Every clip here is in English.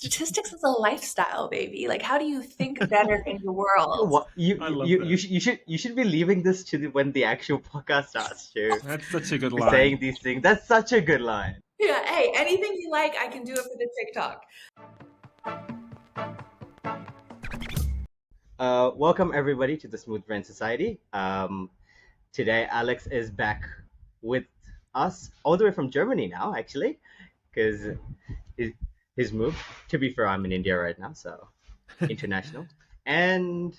statistics is a lifestyle, baby. Like, how do you think better in the world? What you I you love you, that. you should you should you should be leaving this to when the actual podcast starts to That's such a good be saying line. these things. That's such a good line. Yeah, hey, anything you like, I can do it for the TikTok. Welcome everybody to the Smooth Brain Society. Today Alex is back with us all the way from Germany now, actually, because his, his move. To be fair, I'm in India right now, so international. And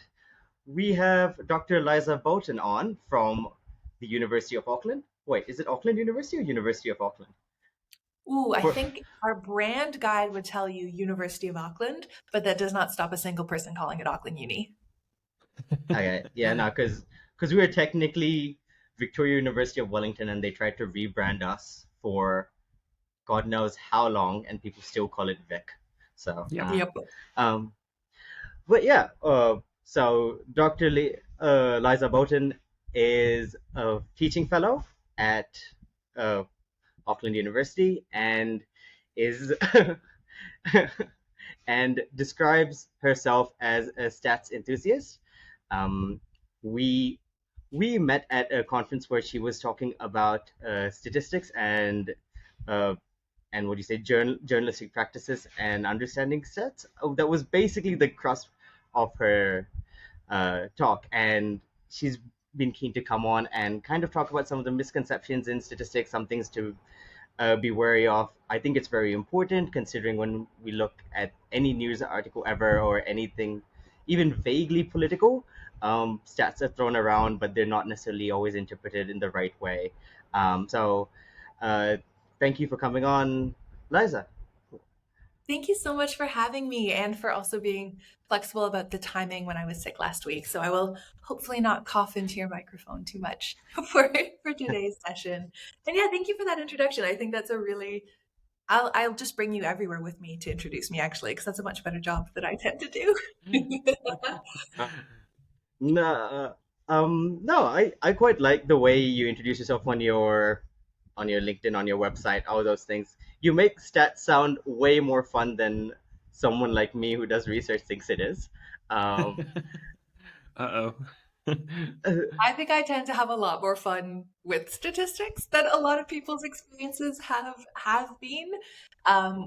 we have Dr. Liza Bolton on from the University of Auckland. Wait, is it Auckland University or University of Auckland? Ooh, I For, think our brand guide would tell you University of Auckland, but that does not stop a single person calling it Auckland Uni. okay, yeah, no, because we are technically Victoria University of Wellington, and they tried to rebrand us for God knows how long, and people still call it Vic. So, Yep. Yep. um, but yeah, so Dr. Liza Bolton is a teaching fellow at uh, Auckland University and is and describes herself as a stats enthusiast. Um, we we met at a conference where she was talking about statistics uh, and what do you say journalistic practices and understanding sets. Oh, that was basically the crust of her talk, and she's been keen to come on and kind of talk about some of the misconceptions in statistics, some things to be wary of. I think it's very important considering when we look at any news article ever or anything, even vaguely political, stats are thrown around, but they're not necessarily always interpreted in the right way. So, uh, thank you for coming on, Liza. Thank you so much for having me and for also being flexible about the timing when I was sick last week. So I will hopefully not cough into your microphone too much for today's session. And yeah, thank you for that introduction. I think that's a really I'll just bring you everywhere with me to introduce me actually, because that's a much better job than I tend to do. No, no, I quite like the way you introduce yourself on your LinkedIn, on your website, all those things. You make stats sound way more fun than someone like me who does research thinks it is. Um, Uh-oh. I think I tend to have a lot more fun with statistics than a lot of people's experiences have been,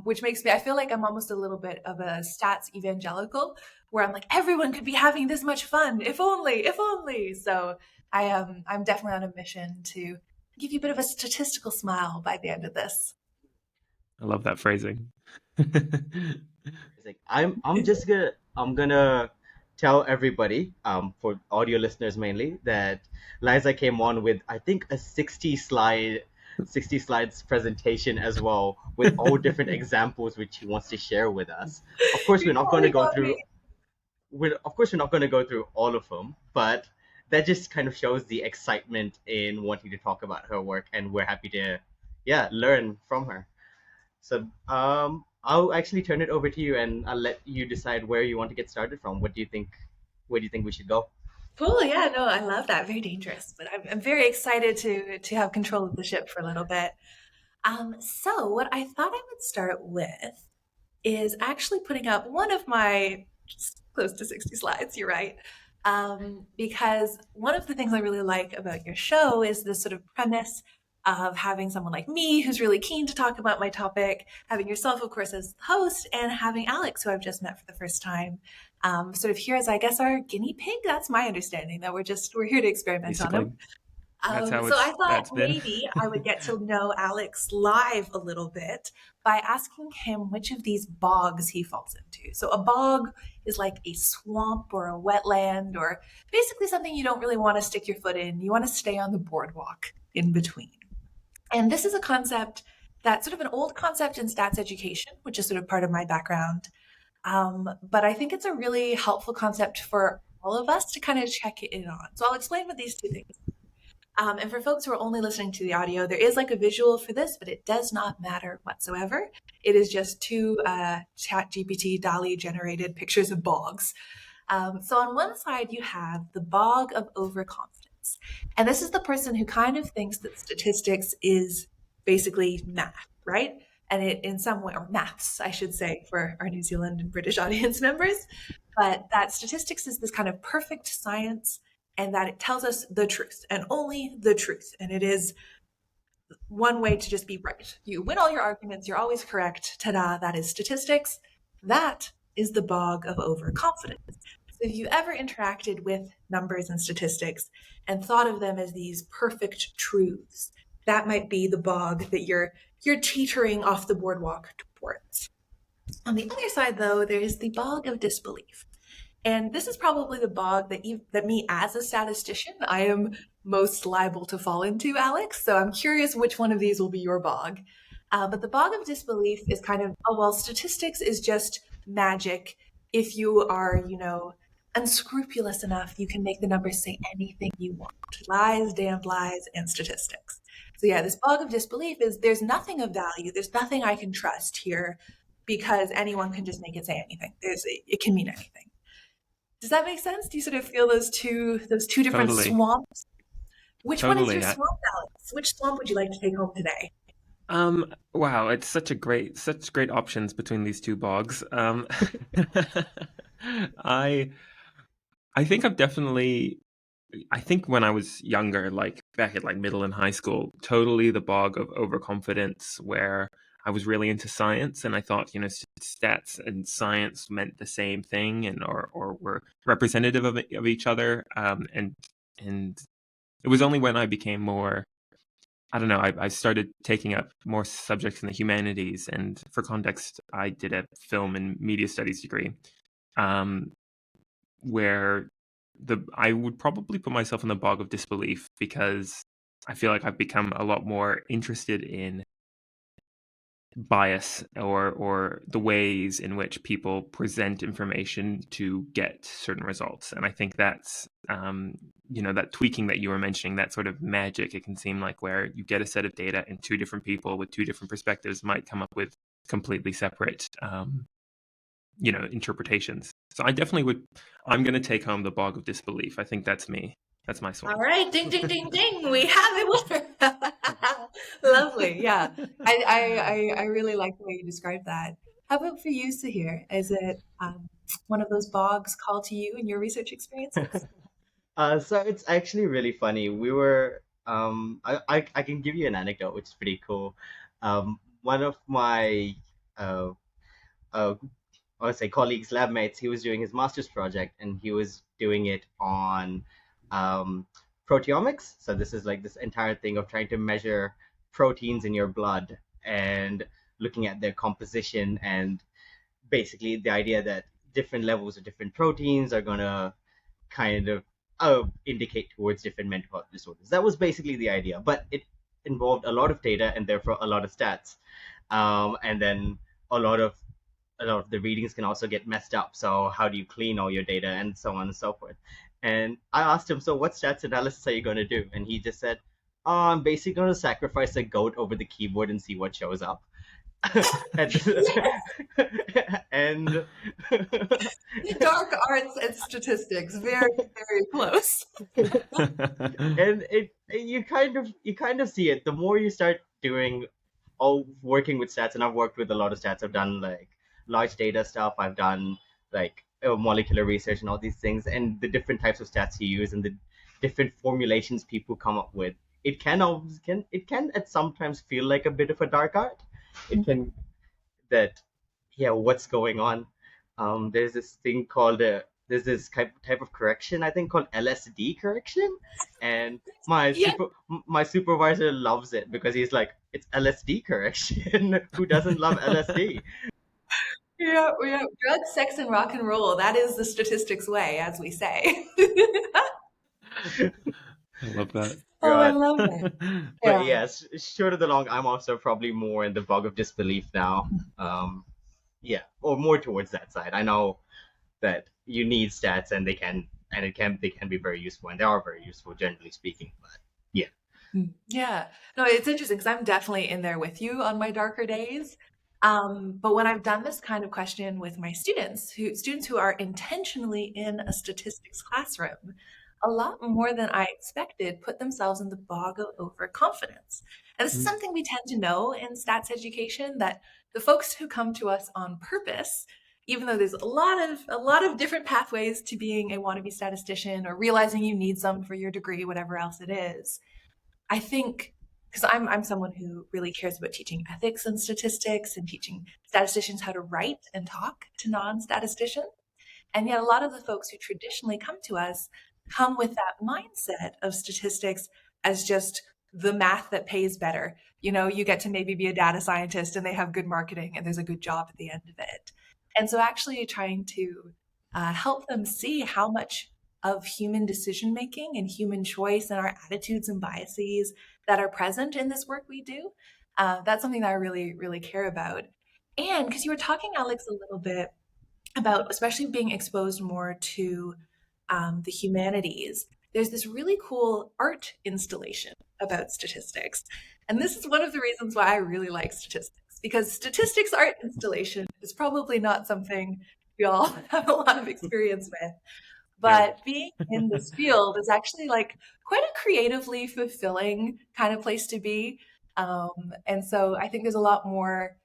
which makes me I feel like I'm almost a little bit of a stats evangelical, where I'm like everyone could be having this much fun if only, if only. So I'm definitely on a mission to give you a bit of a statistical smile by the end of this. I love that phrasing. it's like I'm gonna tell everybody, for audio listeners mainly, that Liza came on with I think a 60 slides presentation as well with all different examples which he wants to share with us. Of course, we're You not going to totally go got me. through we're not going to go through all of them, but that just kind of shows the excitement in wanting to talk about her work, and we're happy to, yeah, learn from her. So, I'll actually turn it over to you, and I'll let you decide where you want to get started from. What do you think? Where do you think we should go? Cool. Yeah, no, I love that. Very dangerous, but I'm very excited to have control of the ship for a little bit. So what I thought I would start with is actually putting up one of my just close to 60 slides. You're right. Because one of the things I really like about your show is this sort of premise of having someone like me who's really keen to talk about my topic, having yourself, of course, as the host, and having Alex, who I've just met for the first time, sort of here as I guess our guinea pig. That's my understanding that we're here to experiment on Basically, him. that's how So I thought that's been. maybe I would get to know Alex live a little bit by asking him which of these bogs he falls into. So a bog is like a swamp or a wetland or basically something you don't really want to stick your foot in. You want to stay on the boardwalk in between. And this is a concept that's sort of an old concept in stats education, which is sort of part of my background. But I think it's a really helpful concept for all of us to kind of check in on. So I'll explain what these two things. And for folks who are only listening to the audio, there is like a visual for this, but it does not matter whatsoever. It is just two ChatGPT DALI generated pictures of bogs. So on one side, you have the bog of overconfidence. And this is the person who kind of thinks that statistics is basically math, right? and it in some way, or maths, I should say, for our New Zealand and British audience members, but that statistics is this kind of perfect science and that it tells us the truth and only the truth. And it is one way to just be right. You win all your arguments, you're always correct. Ta-da, that is statistics. That is the bog of overconfidence. So if you ever interacted with numbers and statistics and thought of them as these perfect truths, that might be the bog that you're teetering off the boardwalk towards. On the other side, though, there is the bog of disbelief. And this is probably the bog that me as a statistician, I am most liable to fall into, Alex. So I'm curious which one of these will be your bog. But the bog of disbelief is kind of, oh, well, statistics is just magic. If you are, unscrupulous enough, you can make the numbers say anything you want. Lies, damned lies, and statistics. So yeah, this bog of disbelief is there's nothing of value. There's nothing I can trust here because anyone can just make it say anything. It can mean anything. Does that make sense? Do you sort of feel those two different Totally. swamps? Which one is Totally. your swamp, Alex? Which swamp would you like to take home today? Wow, it's such great options between these two bogs. I I think I think when I was younger, like back at like middle and high school, totally the bog of overconfidence where I was really into science and I thought, stats and science meant the same thing and or were representative of each other. And it was only when I became more, I don't know, I started taking up more subjects in the humanities. And for context, I did a film and media studies degree, um, where I would probably put myself in the bog of disbelief because I feel like I've become a lot more interested in bias or the ways in which people present information to get certain results. And I think that's that tweaking that you were mentioning, that sort of magic, it can seem like where you get a set of data and two different people with two different perspectives might come up with completely separate interpretations. So I definitely would. I'm going to take home the bog of disbelief. I think that's me. That's my All swamp. right, ding, ding, ding, ding. We have a winner. Lovely. Yeah, I really like the way you described that. How about for you, Sahir? Is it one of those bogs called to you in your research experiences? So it's actually really funny. We were I can give you an anecdote, which is pretty cool. One of my uh, uh, I would say colleagues, lab mates, he was doing his master's project and he was doing it on um, proteomics. So this is like this entire thing of trying to measure proteins in your blood and looking at their composition and basically the idea that different levels of different proteins are going to kind of indicate towards different mental health disorders. That was basically the idea, but it involved a lot of data and therefore a lot of stats. And then a lot of the readings can also get messed up. So how do you clean all your data and so on and so forth? And I asked him, so what stats analysis are you going to do? And he just said, oh, I'm basically going to sacrifice a goat over the keyboard and see what shows up. and and Dark arts and statistics, very, very close. and you kind of see it the more you start doing all working with stats. And I've worked with a lot of stats. I've done like large data stuff. I've done like molecular research and all these things, and the different types of stats you use and the different formulations people come up with. It can at sometimes feel like a bit of a dark art. It can that yeah, what's going on. There's this thing called there's this type of correction I think called LSD correction, and Yeah, my supervisor loves it because he's like, it's LSD correction. Who doesn't love LSD? yeah. Drugs, sex, and rock and roll. That is the statistics way, as we say. I love that. Oh, I God. love that. But Yeah. yes, short of the long, I'm also probably more in the bog of disbelief now. Yeah, or more towards that side. I know that you need stats and they can be very useful and they are very useful generally speaking. But yeah. Yeah. No, it's interesting because I'm definitely in there with you on my darker days. But when I've done this kind of question with my students who are intentionally in a statistics classroom, a lot more than I expected put themselves in the bog of overconfidence. And this is Mm. something we tend to know in stats education, that the folks who come to us on purpose, even though there's a lot of different pathways to being a wannabe statistician or realizing you need some for your degree, whatever else it is, I think, because I'm someone who really cares about teaching ethics and statistics and teaching statisticians how to write and talk to non-statisticians. And yet, a lot of the folks who traditionally come to us come with that mindset of statistics as just the math that pays better. You know, you get to maybe be a data scientist and they have good marketing and there's a good job at the end of it. And so, actually, trying to help them see how much of human decision making and human choice and our attitudes and biases that are present in this work we do, that's something that I really, really care about. And because you were talking, Alex, a little bit about especially being exposed more to the humanities, there's this really cool art installation about statistics. And this is one of the reasons why I really like statistics, because statistics art installation is probably not something we all have a lot of experience with. No. But being in this field is actually like quite a creatively fulfilling kind of place to be. And so I think there's a lot more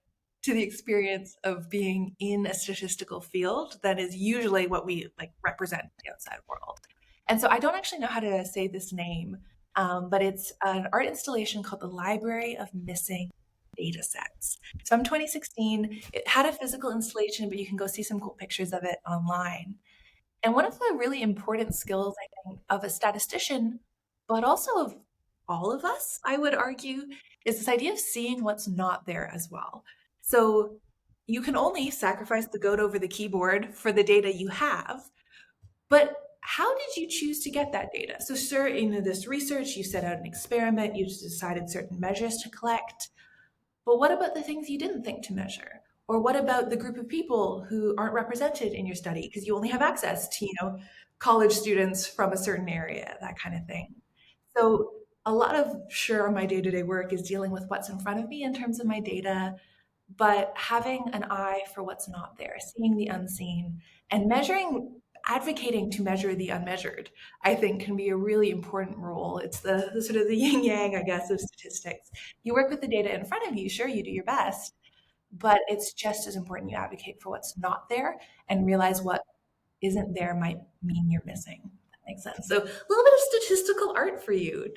to the experience of being in a statistical field than is usually what we like represent in the outside world. And so I don't actually know how to say this name, but it's an art installation called the Library of Missing Data Sets. It's from 2016. It had a physical installation, but you can go see some cool pictures of it online. And one of the really important skills, I think, of a statistician, but also of all of us, I would argue, is this idea of seeing what's not there as well. So you can only sacrifice the goat over the keyboard for the data you have, but how did you choose to get that data? So, sir, in this research, you set out an experiment, you decided certain measures to collect. But what about the things you didn't think to measure? Or what about the group of people who aren't represented in your study because you only have access to, college students from a certain area, that kind of thing. So a lot of sure my day-to-day work is dealing with what's in front of me in terms of my data, but having an eye for what's not there, seeing the unseen, and measuring, advocating to measure the unmeasured, I think can be a really important role. It's the sort of the yin yang, I guess, of statistics. You work with the data in front of you, sure, you do your best, but it's just as important you advocate for what's not there and realize what isn't there might mean you're missing. That makes sense. So a little bit of statistical art for you.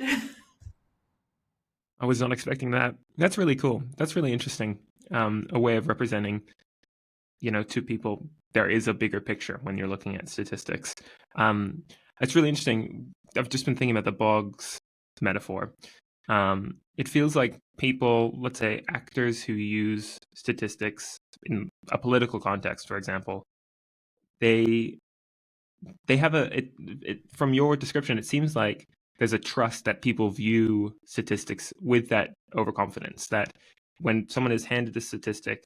I was not expecting that. That's really cool. That's really interesting. A way of representing, to people, there is a bigger picture when you're looking at statistics. It's really interesting. I've just been thinking about the bogs metaphor. It feels like people, let's say actors who use statistics in a political context, for example, they have from your description, it seems like there's a trust that people view statistics with that overconfidence, that when someone is handed a statistic,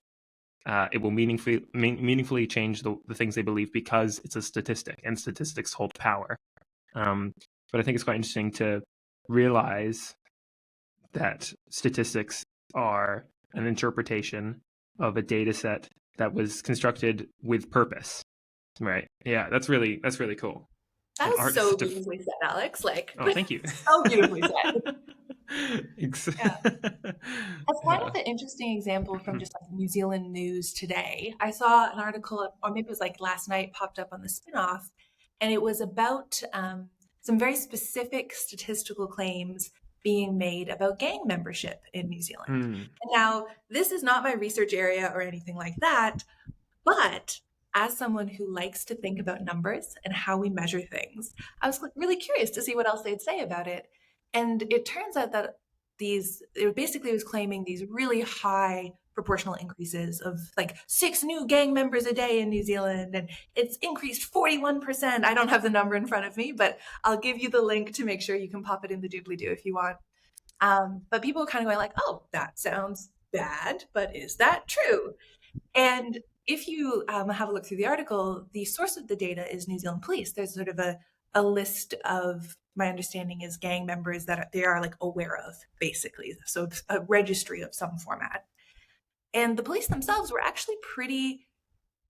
it will meaningfully change the things they believe because it's a statistic and statistics hold power. But I think it's quite interesting to realize that statistics are an interpretation of a data set that was constructed with purpose. Right. Yeah, that's really cool. That And was so beautifully said, Alex. Like, oh, thank you. so beautifully said. Yeah. That's kind of Uh, an interesting example from just like New Zealand news today. I saw an article, or maybe it was like last night, popped up on the spinoff, and it was about some very specific statistical claims being made about gang membership in New Zealand. hmm. And now, this is not my research area or anything like that, but as someone who likes to think about numbers and how we measure things, I was really curious to see what else they'd say about it. And it turns out that it basically was claiming these really high proportional increases of like 6 new gang members a day in New Zealand, and it's increased 41%. I don't have the number in front of me, but I'll give you the link to make sure you can pop it in the doobly doo if you want. But people are kind of going like, oh, that sounds bad, but is that true? And if you have a look through the article, the source of the data is New Zealand Police. There's sort of a list of, my understanding is, gang members that they are like aware of, basically. So a registry of some format. And the police themselves were actually pretty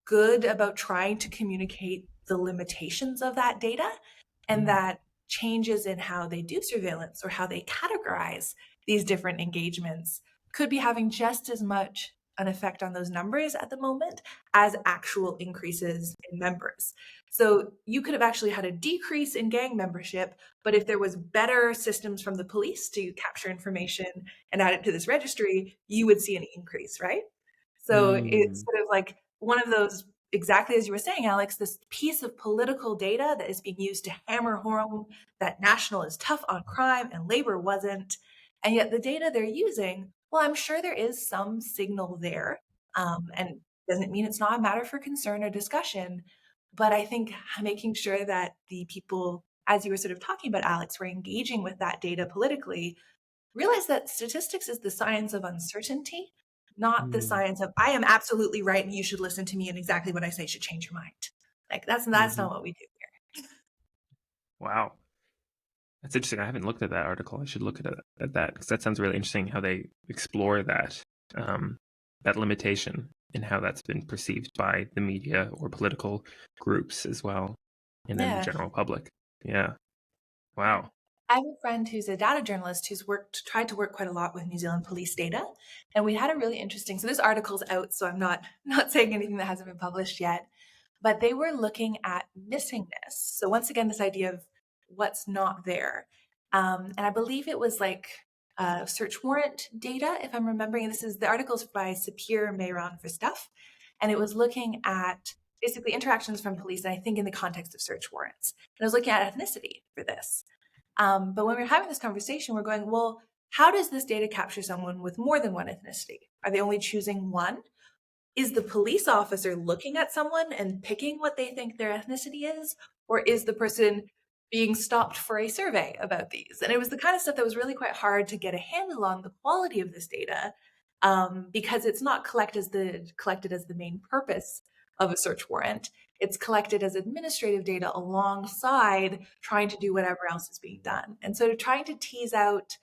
good about trying to communicate the limitations of that data, and that changes in how they do surveillance or how they categorize these different engagements could be having just as much an effect on those numbers at the moment as actual increases in members. So you could have actually had a decrease in gang membership, but if there was better systems from the police to capture information and add it to this registry, you would see an increase, right? So it's Mm. sort of like one of those, exactly as you were saying, Alex, this piece of political data that is being used to hammer home that National is tough on crime and Labor wasn't. And yet the data they're using, well, I'm sure there is some signal there. And doesn't mean it's not a matter for concern or discussion. But I think making sure that the people, as you were sort of talking about, Alex, were engaging with that data politically, realize that statistics is the science of uncertainty, not the Mm. science of I am absolutely right and you should listen to me and exactly what I say should change your mind. Like that's Hmm. not what we do here. Wow. That's interesting. I haven't looked at that article. I should look at that because that sounds really interesting how they explore um, that limitation and how that's been perceived by the media or political groups as well, and then the Yeah. general public. Yeah. Wow. I have a friend who's a data journalist who's tried to work quite a lot with New Zealand police data. And we had a really interesting, so this article's out, so I'm not saying anything that hasn't been published yet, but they were looking at missingness. So once again, this idea of what's not there. And I believe it was like search warrant data, if I'm remembering. This is the article's by Sapir Mehran for Stuff. And it was looking at basically interactions from police, and I think in the context of search warrants. And I was looking at ethnicity for this. But when we're having this conversation, we're going, well, how does this data capture someone with more than one ethnicity? Are they only choosing one? Is the police officer looking at someone and picking what they think their ethnicity is? Or is the person being stopped for a survey about these? And it was the kind of stuff that was really quite hard to get a handle on the quality of this data, because it's not collected as the main purpose of a search warrant. It's collected as administrative data alongside trying to do whatever else is being done. And so trying to tease out,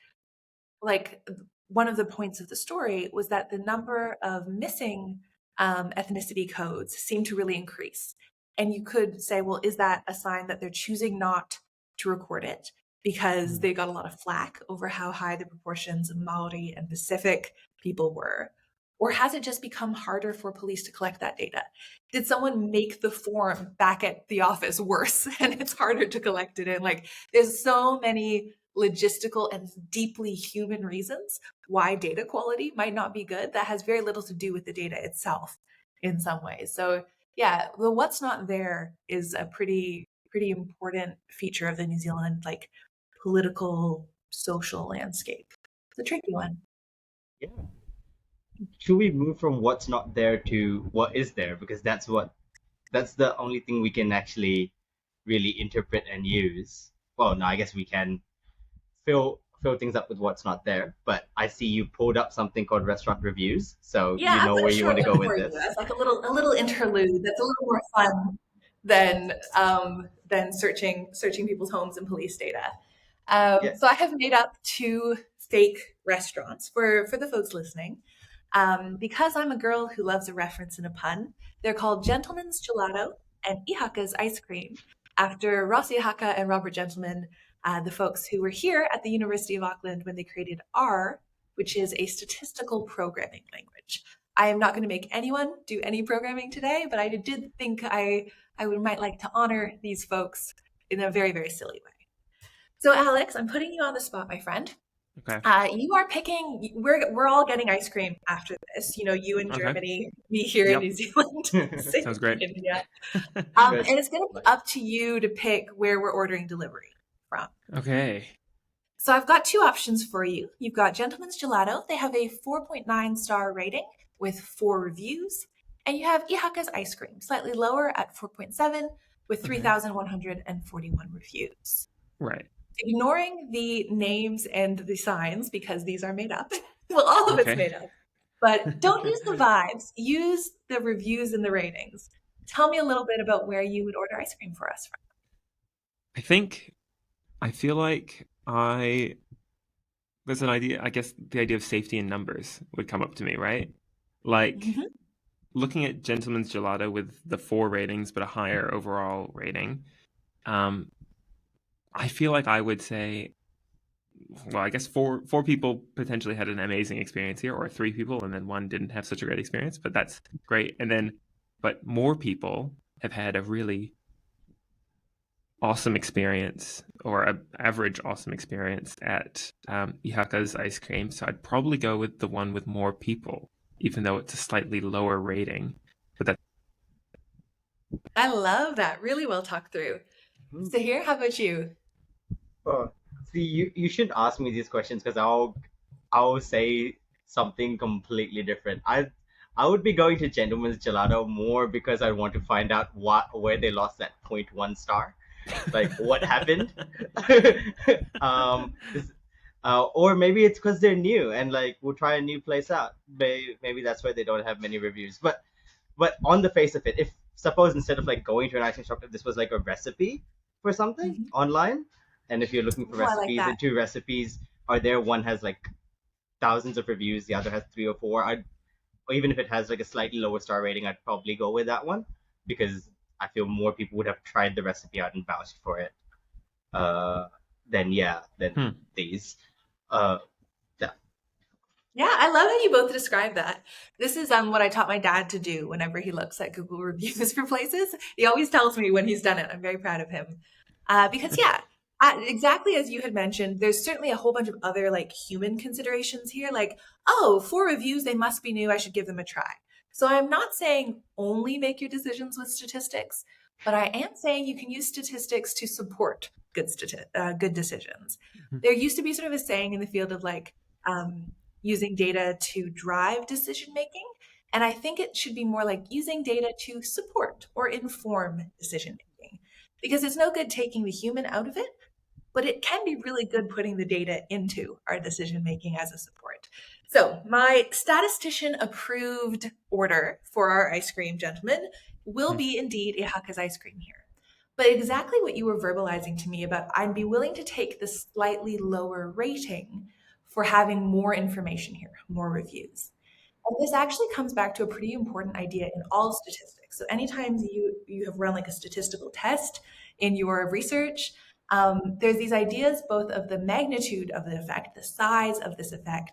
like, one of the points of the story was that the number of missing ethnicity codes seemed to really increase. And you could say, well, is that a sign that they're choosing not to record it because Mm. they got a lot of flack over how high the proportions of Maori and Pacific people were? Or has it just become harder for police to collect that data? Did someone make the form back at the office worse and it's harder to collect it in? Like, there's so many logistical and deeply human reasons why data quality might not be good that has very little to do with the data itself in some ways. So yeah, the what's not there is a pretty important feature of the New Zealand like political social landscape. It's a tricky one. Yeah. Should we move from what's not there to what is there? Because that's the only thing we can actually really interpret and use. Well, no, I guess we can fill things up with what's not there. But I see you pulled up something called restaurant reviews, so Yeah, you I've know got where a you short want to go one with for you. this. That's like a little interlude that's a little more fun than searching people's homes and police data. Yeah. So I have made up two fake restaurants for the folks listening. Because I'm a girl who loves a reference and a pun, they're called Gentleman's Gelato and Ihaka's Ice Cream, after Ross Ihaka and Robert Gentleman, the folks who were here at the University of Auckland when they created R, which is a statistical programming language. I am not going to make anyone do any programming today, but I did think might like to honor these folks in a very, very silly way. So, Alex, I'm putting you on the spot, my friend. Okay. You are picking. We're all getting ice cream after this. You know, you in Okay. Germany, me here in Yep. New Zealand, Sydney Sounds great. in India. Good. And it's going to be up to you to pick where we're ordering delivery from. Okay. So I've got two options for you. You've got Gentleman's Gelato. They have a 4.9-star rating with 4 reviews. And you have Ihaka's Ice Cream, slightly lower at 4.7 with Okay. 3,141 reviews. Right. Ignoring the names and the signs because these are made up. Well, all of it's Okay. made up. But don't use the vibes. Use the reviews and the ratings. Tell me a little bit about where you would order ice cream for us from. I feel like there's an idea, I guess the idea of safety in numbers would come up to me, right? Like Mhm. looking at Gentleman's Gelato with the 4 ratings but a higher overall rating. Um, I feel like I would say, well, I guess four people potentially had an amazing experience here, or three people, and then one didn't have such a great experience. But that's great. And then, but more people have had a really awesome experience, or a average awesome experience at Ihaka's ice cream. So I'd probably go with the one with more people, even though it's a slightly lower rating. But that's I love that. Really well talked through. Mhm. So here, how about you? Oh, see, you shouldn't ask me these questions because I'll say something completely different. I would be going to Gentleman's Gelato more because I want to find out where they lost that point 0.1 star, like what happened. This, or maybe it's because they're new and like we'll try a new place out. Maybe that's why they don't have many reviews. But on the face of it, if suppose instead of like going to an ice cream shop, if this was like a recipe for something Mhm. online, and if you're looking for Oh, I like recipes that. and two recipes are there, one has like thousands of reviews, the other has three or four. Or even if it has like a slightly lower star rating, I'd probably go with that one because I feel more people would have tried the recipe out and vouched for it. Uh, than hmm. these. Uh, yeah. Yeah, I love how you both describe that. This is what I taught my dad to do whenever he looks at Google reviews for places. He always tells me when he's done it. I'm very proud of him. Because yeah, exactly as you had mentioned, there's certainly a whole bunch of other like human considerations here. Like, oh, 4 reviews, they must be new. I should give them a try. So I'm not saying only make your decisions with statistics, but I am saying you can use statistics to support good decisions. There used to be sort of a saying in the field of like using data to drive decision making. And I think it should be more like using data to support or inform decision making because it's no good taking the human out of it, but it can be really good putting the data into our decision making as a support. So, my statistician approved order for our ice cream, gentlemen, will be indeed Ihaka's ice cream here. But exactly what you were verbalizing to me about, I'd be willing to take the slightly lower rating for having more information here, more reviews. And this actually comes back to a pretty important idea in all statistics. So anytime you have run like a statistical test in your research, there's these ideas both of the magnitude of the effect, the size of this effect,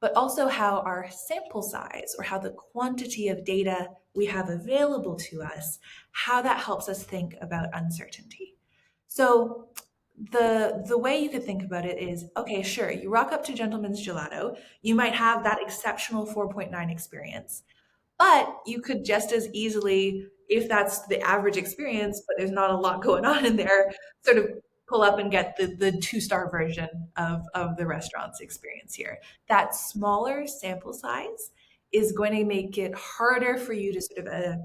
but also how our sample size or how the quantity of data we have available to us, how that helps us think about uncertainty. So the way you could think about it is okay, sure, you rock up to Gentleman's Gelato, you might have that exceptional 4.9 experience, but you could just as easily, if that's the average experience, but there's not a lot going on in there, sort of pull up and get the two-star version of the restaurant's experience here. That smaller sample size is going to make it harder for you to sort of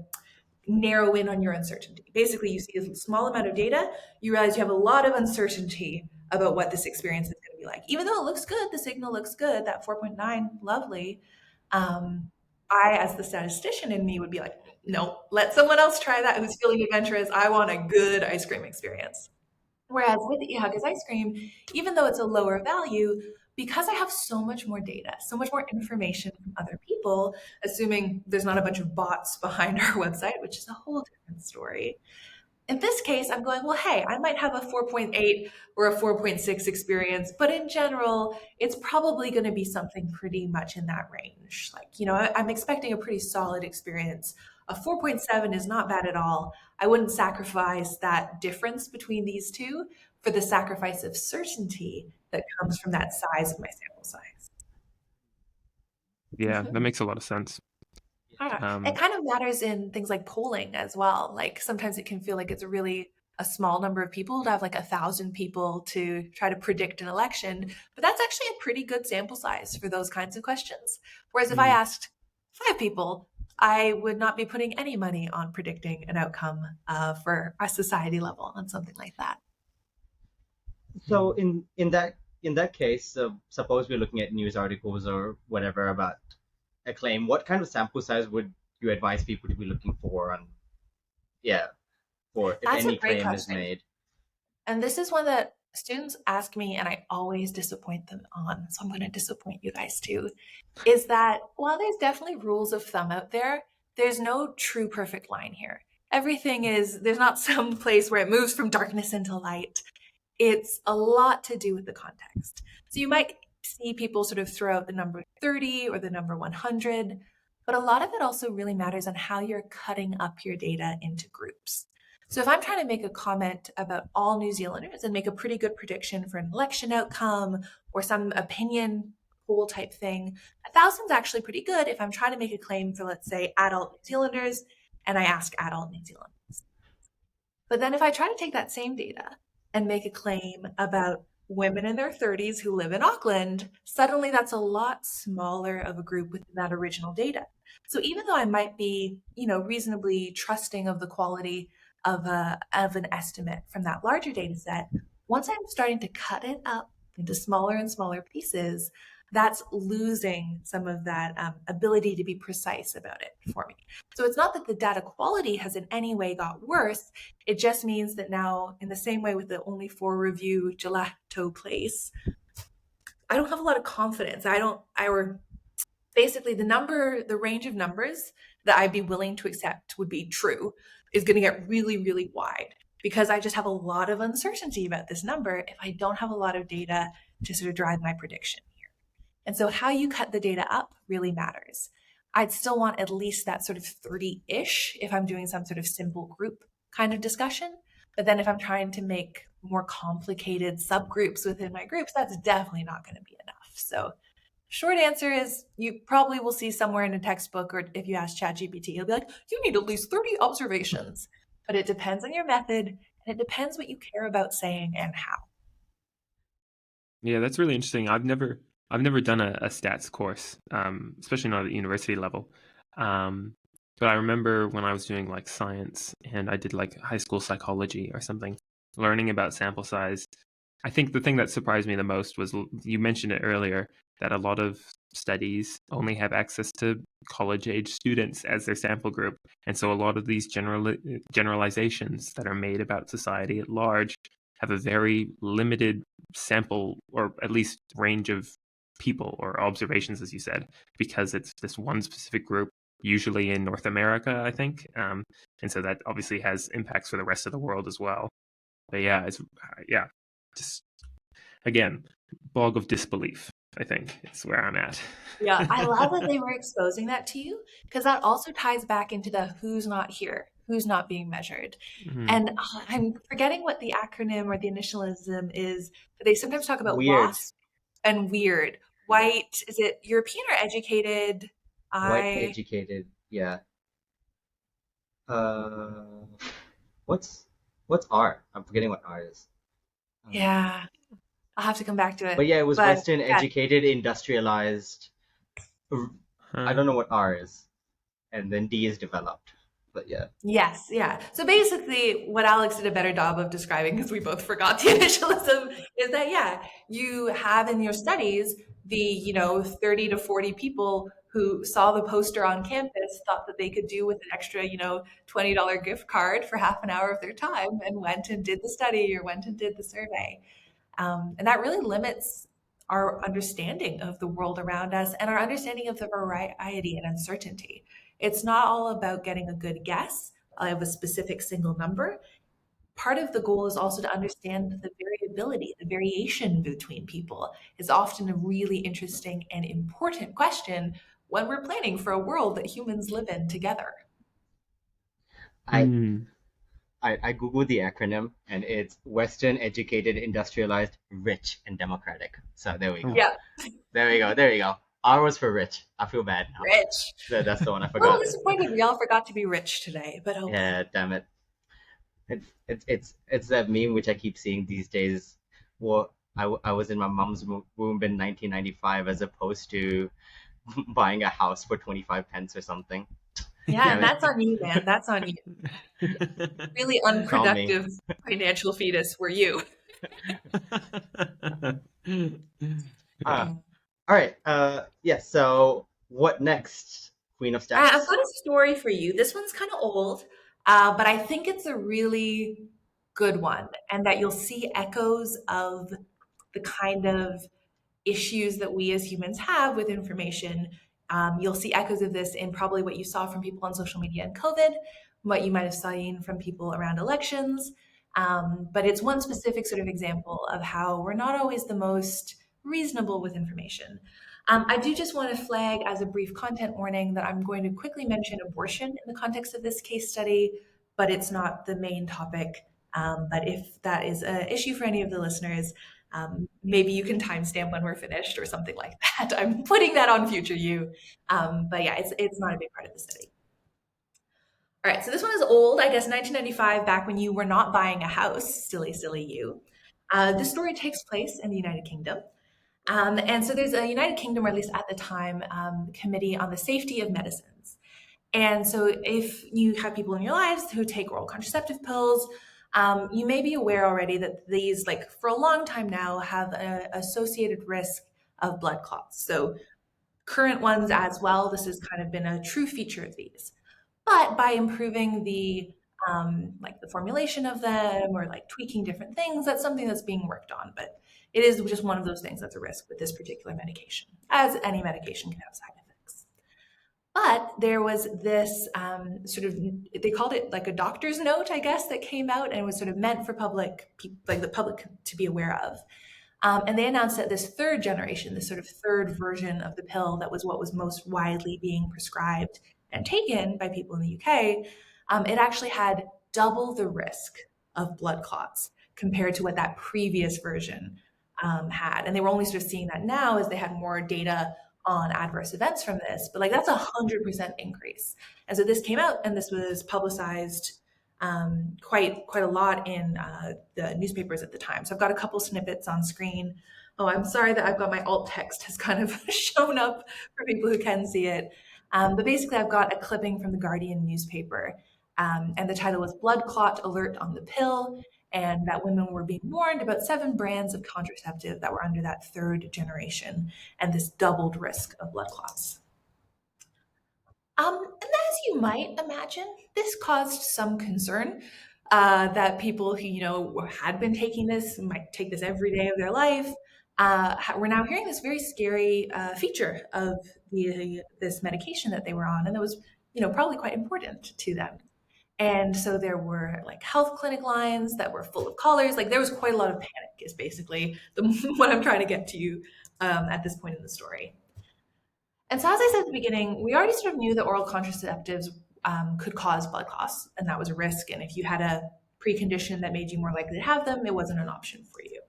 narrow in on your uncertainty. Basically, you see a small amount of data, you realize you have a lot of uncertainty about what this experience is going to be like. Even though it looks good, the signal looks good, that 4.9, lovely. Um, I, as the statistician in me, would be like, no, let someone else try that who's feeling adventurous. I want a good ice cream experience. Whereas with Ihaga's ice cream, even though it's a lower value, because I have so much more data, so much more information from other people, assuming there's not a bunch of bots behind our website, which is a whole different story. In this case, I'm going, well, hey, I might have a 4.8 or a 4.6 experience, but in general, it's probably going to be something pretty much in that range. Like, I'm expecting a pretty solid experience. A 4.7 is not bad at all. I wouldn't sacrifice that difference between these two for the sacrifice of certainty that comes from that size of my sample size. Yeah, that Mhm. makes a lot of sense. It Um, kind of matters in things like polling as well. Like sometimes it can feel like it's really a small number of people to have like 1,000 people to try to predict an election, but that's actually a pretty good sample size for those kinds of questions. Whereas if I mm, asked 5 people, I would not be putting any money on predicting an outcome for a society level on something like that. So mm. in that case, suppose we're looking at news articles or whatever about a claim. What kind of sample size would you advise people to be looking for? And yeah, for if That's a any great claim is question. made. And this is one that students ask me, and I always disappoint them on. So I'm going to disappoint you guys too. Is that while there's definitely rules of thumb out there, there's no true perfect line here. Everything is, there's not some place where it moves from darkness into light. It's a lot to do with the context. So you might see people sort of throw out the number 30 or the number 100, but a lot of it also really matters on how you're cutting up your data into groups. So if I'm trying to make a comment about all New Zealanders and make a pretty good prediction for an election outcome or some opinion poll type thing, 1,000 is actually pretty good if I'm trying to make a claim for, let's say, adult New Zealanders and I ask adult New Zealanders. But then if I try to take that same data and make a claim about women in their 30s who live in Auckland, suddenly that's a lot smaller of a group within that original data. So even though I might be, reasonably trusting of the quality of an estimate from that larger data set, once I'm starting to cut it up into smaller and smaller pieces, that's losing some of that ability to be precise about it for me. So it's not that the data quality has in any way got worse. It just means that now, in the same way with the only 4 review gelato place, I don't have a lot of confidence. Basically the range of numbers that I'd be willing to accept would be true is going to get really, really wide because I just have a lot of uncertainty about this number if I don't have a lot of data to sort of drive my prediction. And so how you cut the data up really matters. I'd still want at least that sort of 30-ish if I'm doing some sort of simple group kind of discussion. But then if I'm trying to make more complicated subgroups within my groups, that's definitely not going to be enough. So short answer is you probably will see somewhere in a textbook, or if you ask ChatGPT, it'll be like, you need at least 30 observations. But it depends on your method and it depends what you care about saying and how. Yeah, that's really interesting. I've never done a stats course, especially not at university level. But I remember when I was doing like science and I did like high school psychology or something, learning about sample size. I think the thing that surprised me the most was you mentioned it earlier that a lot of studies only have access to college age students as their sample group. And so a lot of these generalizations that are made about society at large have a very limited sample or at least range of people or observations, as you said, because it's this one specific group, usually in North America, I think. And so that obviously has impacts for the rest of the world as well. But yeah, just again, bog of disbelief, I think is where I'm at. Yeah, I love that they were exposing that to you because that also ties back into the who's not here, who's not being measured. Mhm. And I'm forgetting what the acronym or the initialism is, but they sometimes talk about Weird. WASP and weird. Yeah. White, is it European or educated? White I, educated. Yeah. Uh, what's what's R? I'm forgetting what R is. Um, yeah, I'll have to come back to but it. yeah, it was But Western yeah, educated, industrialized. I Huh. don't know what R is, and then D is developed. But yeah, yes, yeah. So basically, what Alex did a better job of describing, because we both forgot the initialism, is that, yeah, you have in your studies the, 30 to 40 people who saw the poster on campus, thought that they could do with an extra, $20 gift card for half an hour of their time and went and did the study or went and did the survey. And that really limits our understanding of the world around us and our understanding of the variety and uncertainty. It's not all about getting a good guess of a specific single number. Part of the goal is also to understand the variability, the variation between people is often a really interesting and important question when we're planning for a world that humans live in together. I Hmm. I googled the acronym, and it's Western educated, industrialized, rich, and democratic. So there we Oh. go. Yeah, There we go. There you go. R was for rich. I feel bad now. rich. That's the one I A little forgot. disappointed we all forgot to be rich today, but oh well. Yeah, damn it. It's that meme which I keep seeing these days. Well, I was in my mom's womb in 1995 as opposed to buying a house for 25 pence or something. Yeah, Damn and it. that's on you, man. That's on you. Really It's on me. unproductive financial fetus were you. Yeah. Ah, all right. Yeah. So what next, Queen of I've Stats? got a story for you. This one's kind of old, but I think it's a really good one, and that you'll see echoes of the kind of issues that we as humans have with information. You'll see echoes of this in probably what you saw from people on social media in COVID, what you might have seen from people around elections. But it's one specific sort of example of how we're not always the most reasonable with information. I do just want to flag as a brief content warning that I'm going to quickly mention abortion in the context of this case study, but it's not the main topic. But if that is an issue for any of the listeners, maybe you can timestamp when we're finished or something like that. I'm putting that on future you. But yeah, it's not a big part of the study. All right, so this one is old, I guess 1995, back when you were not buying a house, silly, silly you. This story takes place in the United Kingdom. And so there's a United Kingdom, or at least at the time, committee on the safety of medicines. And so if you have people in your lives who take oral contraceptive pills, you may be aware already that these, like for a long time now, have an associated risk of blood clots. So current ones as well, this has kind of been a true feature of these. But by improving the like the formulation of them or like tweaking different things, that's something that's being worked on. But it is just one of those things that's a risk with this particular medication, as any medication can have side effects. But there was this sort of, they called it like a doctor's note, I guess, that came out and it was sort of meant for public, like the public to be aware of. And they announced that this third generation, this sort of third version of the pill that was what was most widely being prescribed and taken by people in the UK, it actually had double the risk of blood clots compared to what that previous version had. And they were only sort of seeing that now as they had more data on adverse events from this. But like that's 100% increase. And so this came out and this was publicized quite a lot in the newspapers at the time. So I've got a couple snippets on screen. Oh, I'm sorry that I've got my alt text has kind of shown up for people who can see it. But basically, I've got a clipping from the Guardian newspaper, and the title was "Blood Clot Alert on the Pill," and that women were being warned about 7 brands of contraceptive that were under that third generation, and this doubled risk of blood clots. And as you might imagine, this caused some concern that people who had been taking this, might take this every day of their life, were now hearing this very scary feature of this medication that they were on, and that was probably quite important to them. And so there were like health clinic lines that were full of callers. Like there was quite a lot of panic. Is basically what I'm trying to get to you at this point in the story. And so, as I said at the beginning, we already sort of knew that oral contraceptives could cause blood clots, and that was a risk. And if you had a precondition that made you more likely to have them, it wasn't an option for you.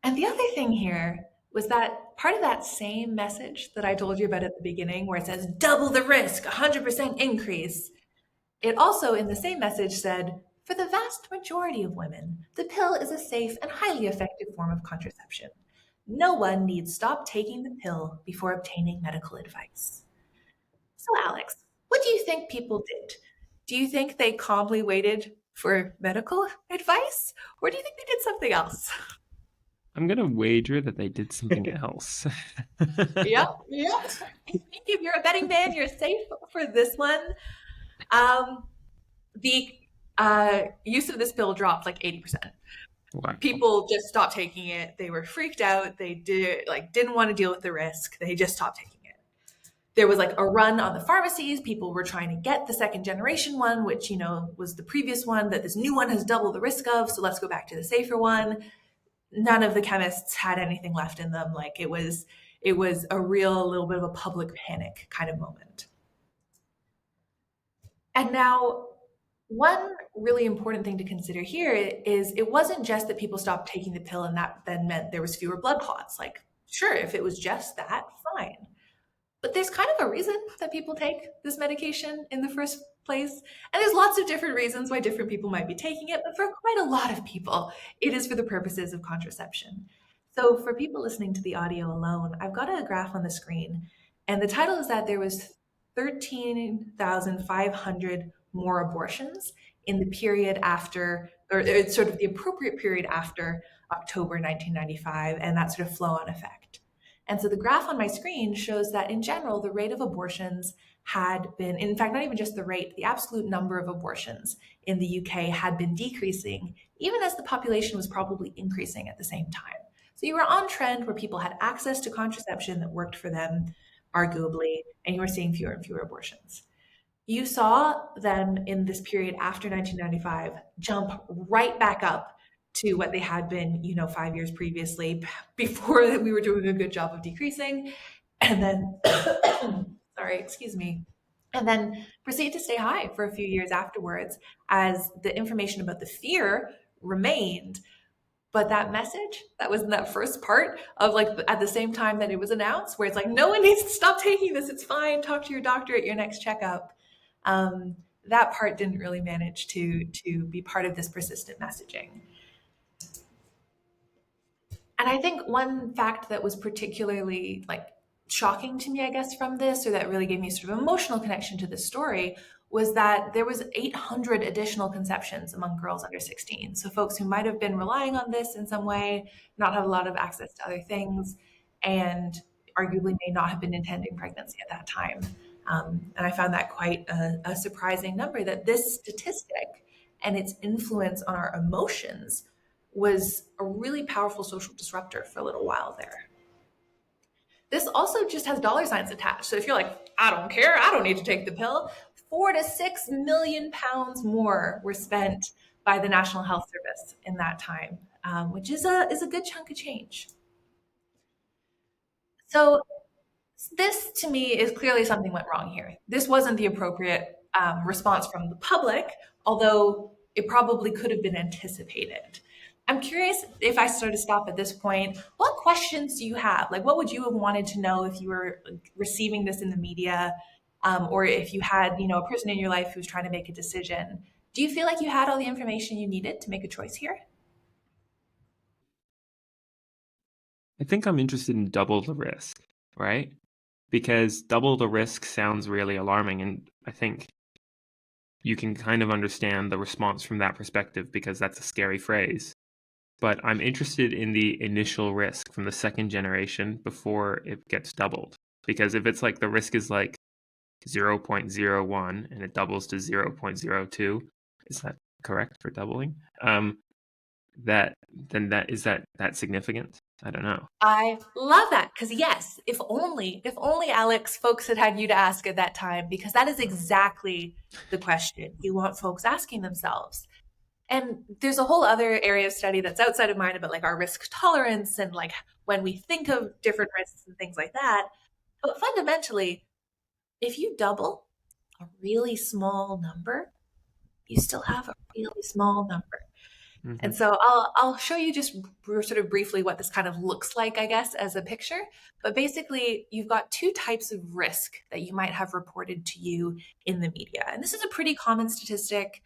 And the other thing here was that part of that same message that I told you about at the beginning, where it says double the risk, 100% increase, it also in the same message said, for the vast majority of women, the pill is a safe and highly effective form of contraception. No one needs stop taking the pill before obtaining medical advice. So, Alex, what do you think people did? Do you think they calmly waited for medical advice, or do you think they did something else? I'm going to wager that they did something else. Yep. If you're a betting man, you're safe for this one. The use of this pill dropped like 80%. Wow. People just stopped taking it. They were freaked out. They didn't want to deal with the risk. They just stopped taking it. There was like a run on the pharmacies. People were trying to get the second generation one, which was the previous one that this new one has double the risk of. So let's go back to the safer one. None of the chemists had anything left in them. Like it was a little bit of a public panic kind of moment. And now, one really important thing to consider here is it wasn't just that people stopped taking the pill and that then meant there was fewer blood clots. Like, sure, if it was just that, fine. But there's kind of a reason that people take this medication in the first place. And there's lots of different reasons why different people might be taking it, but for quite a lot of people, it is for the purposes of contraception. So for people listening to the audio alone, I've got a graph on the screen, and the title is that there was 13,500 more abortions in the period after, or sort of the appropriate period after October 1995, and that sort of flow-on effect. And so the graph on my screen shows that in general, the rate of abortions had been, in fact, not even just the rate, the absolute number of abortions in the UK had been decreasing, even as the population was probably increasing at the same time. So you were on trend where people had access to contraception that worked for them, arguably, and you were seeing fewer and fewer abortions. you saw them in this period after 1995 jump right back up to what they had been, 5 years previously, before we were doing a good job of decreasing. And then, sorry, excuse me. And then proceed to stay high for a few years afterwards as the information about the fear remained. But that message that was in that first part of like at the same time that it was announced, where it's like, no one needs to stop taking this. It's fine. Talk to your doctor at your next checkup. Um, that part didn't really manage to be part of this persistent messaging. And I think one fact that was particularly like shocking to me, I guess, from this, or that really gave me sort of emotional connection to this story, was that there was 800 additional conceptions among girls under 16. So folks who might have been relying on this in some way, not have a lot of access to other things, and arguably may not have been intending pregnancy at that time. And I found that quite a surprising number, that this statistic and its influence on our emotions was a really powerful social disruptor for a little while there. This also just has dollar signs attached. So if you're like, I don't care, I don't need to take the pill, 4 to 6 million pounds more were spent by the National Health Service in that time, which is a good chunk of change. So this to me is clearly something went wrong here. This wasn't the appropriate response from the public, although it probably could have been anticipated. I'm curious, if I sort of stop at this point, what questions do you have? Like, what would you have wanted to know if you were receiving this in the media, or if you had, a person in your life who was trying to make a decision? Do you feel like you had all the information you needed to make a choice here? I think I'm interested in double the risk, right? Because double the risk sounds really alarming, and I think you can kind of understand the response from that perspective because that's a scary phrase. But I'm interested in the initial risk from the second generation before it gets doubled. Because if it's like the risk is like 0.01 and it doubles to 0.02, is that correct for doubling? That significant? I don't know. I love that, because yes, if only Alex, folks had you to ask at that time, because that is exactly the question you want folks asking themselves. And there's a whole other area of study that's outside of mine about like our risk tolerance and like when we think of different risks and things like that. But fundamentally, if you double a really small number, you still have a really small number. And Mm-hmm. so I'll show you just sort of briefly what this kind of looks like, I guess, as a picture. But basically, you've got two types of risk that you might have reported to you in the media. And this is a pretty common statistic.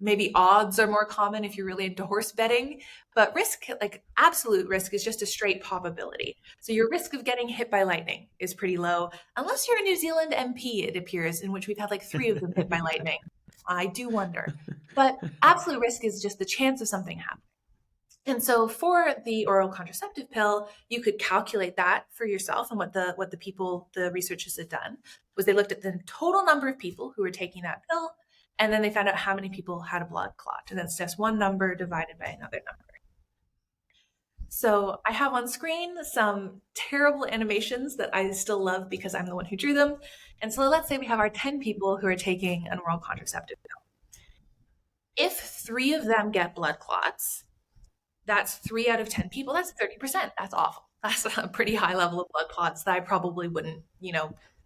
Maybe odds are more common if you're really into horse betting, but risk, like absolute risk, is just a straight probability. So your risk of getting hit by lightning is pretty low, unless you're a New Zealand MP, it appears, in which we've had like 3 of them hit by lightning. I do wonder. But absolute risk is just the chance of something happening. And so for the oral contraceptive pill, you could calculate that for yourself. And the researchers had done was they looked at the total number of people who were taking that pill, and then they found out how many people had a blood clot. And that's just one number divided by another number. So I have on screen some terrible animations that I still love because I'm the one who drew them. And so let's say we have our 10 people who are taking an oral contraceptive pill. If 3 of them get blood clots, that's 3 out of 10 people. That's 30%. That's awful. That's a pretty high level of blood clots that I probably wouldn't,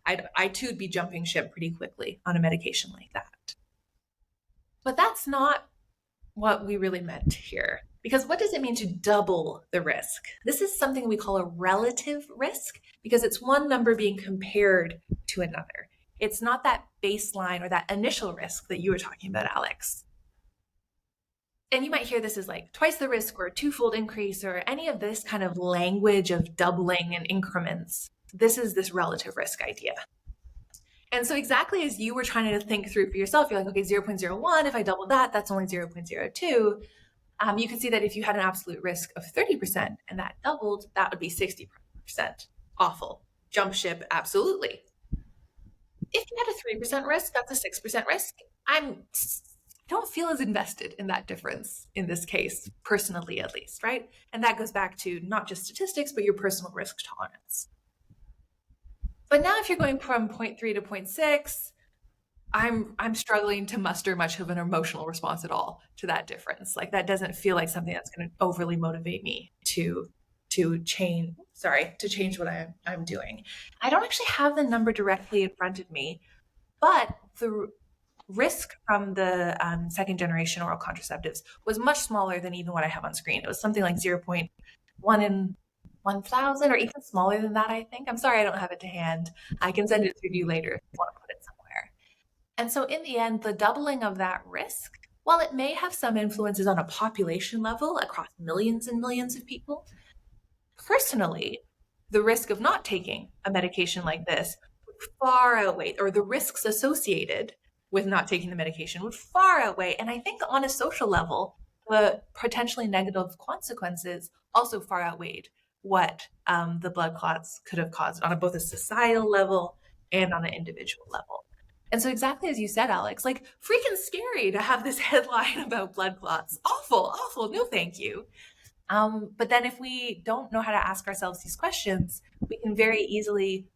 I too would be jumping ship pretty quickly on a medication like that. But that's not what we really meant here. Because what does it mean to double the risk? This is something we call a relative risk because it's one number being compared to another. It's not that baseline or that initial risk that you were talking about, Alex. And you might hear this as like twice the risk or a twofold increase or any of this kind of language of doubling and increments. This is this relative risk idea. And so exactly as you were trying to think through for yourself, you're like, okay, 0.01, if I double that, that's only 0.02. You can see that if you had an absolute risk of 30% and that doubled, that would be 60%. Awful. Jump ship, absolutely. If you had a 3% risk, that's a 6% risk. I don't feel as invested in that difference in this case, personally at least, right? And that goes back to not just statistics, but your personal risk tolerance. But now if you're going from 0.3 to 0.6, I'm struggling to muster much of an emotional response at all to that difference. Like that doesn't feel like something that's going to overly motivate me to change what I'm doing. I don't actually have the number directly in front of me, but the risk from the second generation oral contraceptives was much smaller than even what I have on screen. It was something like 0.1 in 1,000 or even smaller than that, I think. I'm sorry I don't have it to hand. I can send it to you later if you want to put it somewhere. And so, in the end, the doubling of that risk, while it may have some influences on a population level across millions and millions of people, personally, the risk of not taking a medication like this would far outweigh, or the risks associated with not taking the medication would far outweigh. And I think on a social level, the potentially negative consequences also far outweighed what the blood clots could have caused on both a societal level and on an individual level. And so, exactly as you said, Alex, like freaking scary to have this headline about blood clots. Awful, awful. No, thank you. But then if we don't know how to ask ourselves these questions, we can very easily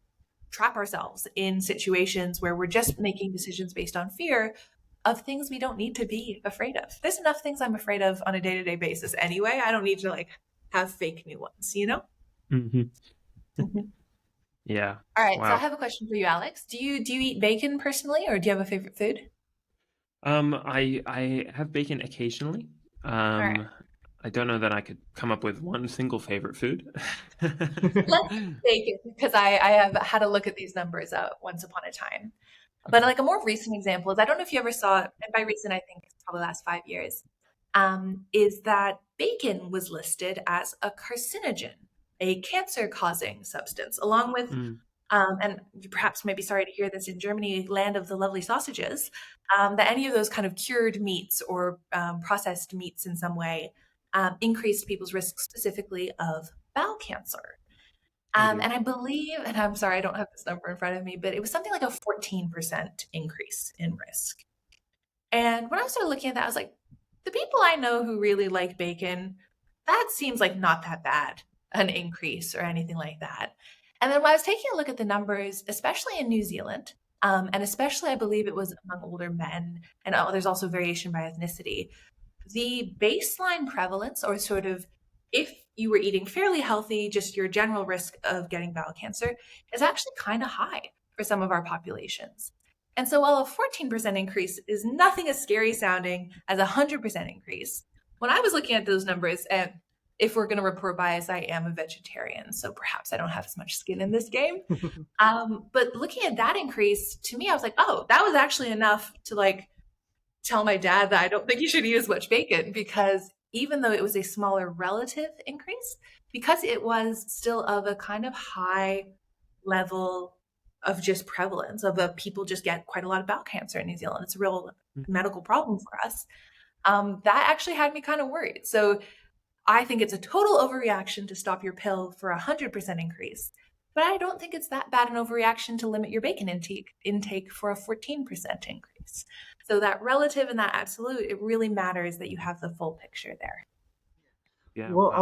trap ourselves in situations where we're just making decisions based on fear of things we don't need to be afraid of. There's enough things I'm afraid of on a day-to-day basis anyway. I don't need to like have fake new ones, you know? Hmm. Mhm. Yeah. All right, so I Wow. have a question for you, Alex. Do you eat bacon personally, or do you have a favorite food? I have bacon occasionally. All right, Um, I don't know that I could come up with one single favorite food. let's bacon because I have had a look at these numbers once upon a time. But like a more recent example is I don't know if you ever saw, and by recent I think it's probably the last 5 years, is that bacon was listed as a carcinogen, a cancer-causing substance, along with, Mm, and you perhaps may be sorry to hear this in Germany, land of the lovely sausages, that any of those kind of cured meats or processed meats in some way increased people's risk specifically of bowel cancer. oh dear. And I believe, and I'm sorry, I don't have this number in front of me, but it was something like a 14% increase in risk. And when I started looking at that, I was like, the people I know who really like bacon, that seems like not that bad an increase or anything like that. And then when I was taking a look at the numbers, especially in New Zealand, and especially I believe it was among older men, and there's also variation by ethnicity, the baseline prevalence, or sort of if you were eating fairly healthy, just your general risk of getting bowel cancer, is actually kind of high for some of our populations. And so while a 14% increase is nothing as scary sounding as a 100% increase, when I was looking at those numbers, and if we're going to report bias, I am a vegetarian, so perhaps I don't have as much skin in this game. But looking at that increase, to me, I was like, oh, that was actually enough to like tell my dad that I don't think you should eat as much bacon because even though it was a smaller relative increase, because it was still of a kind of high level of just prevalence of people just get quite a lot of bowel cancer in New Zealand. It's a real Mm, medical problem for us. That actually had me kind of worried. So I think it's a total overreaction to stop your pill for a 100% increase. But I don't think it's that bad an overreaction to limit your bacon intake for a 14% increase. So that relative and that absolute, it really matters that you have the full picture there. yeah. Well, Wow.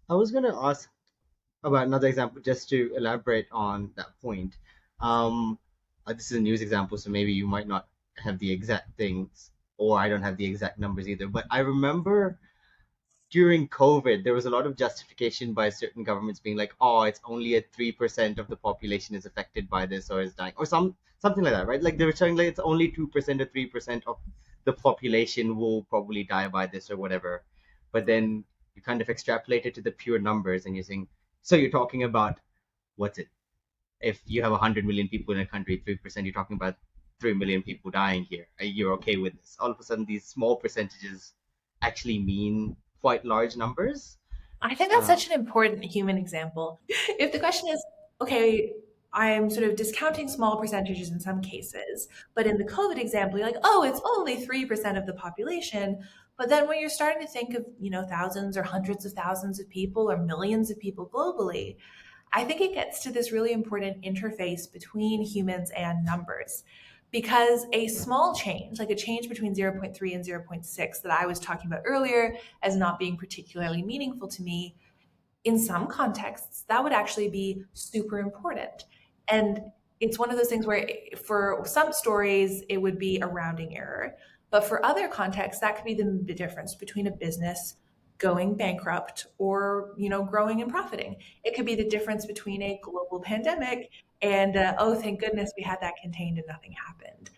I was gonna ask about another example just to elaborate on that point. Um, this is a news example, so maybe you might not have the exact things, or I don't have the exact numbers either. But I remember during COVID, there was a lot of justification by certain governments being like, "Oh, it's only a 3% of the population is affected by this or is dying," or something like that, right? Like they were showing like it's only 2% or 3% of the population will probably die by this or whatever. But then you kind of extrapolate it to the pure numbers, and you're saying, so you're talking about what's it? If you have 100 million people in a country, 3%, you're talking about 3 million people dying here. You're okay with this? All of a sudden, these small percentages actually mean quite large numbers. I think that's Uh, such an important human example. If the question is, okay, I'm sort of discounting small percentages in some cases, but in the COVID example, you're like, oh, it's only 3% of the population. But then when you're starting to think of, thousands or hundreds of thousands of people or millions of people globally, I think it gets to this really important interface between humans and numbers. Because a small change, like a change between zero point 0.3 and zero point 0.6 that I was talking about earlier as not being particularly meaningful to me, in some contexts, that would actually be super important. And it's one of those things where for some stories, it would be a rounding error. But for other contexts, that could be the difference between a business going bankrupt or, growing and profiting. It could be the difference between a global pandemic and, oh, thank goodness we had that contained and nothing happened.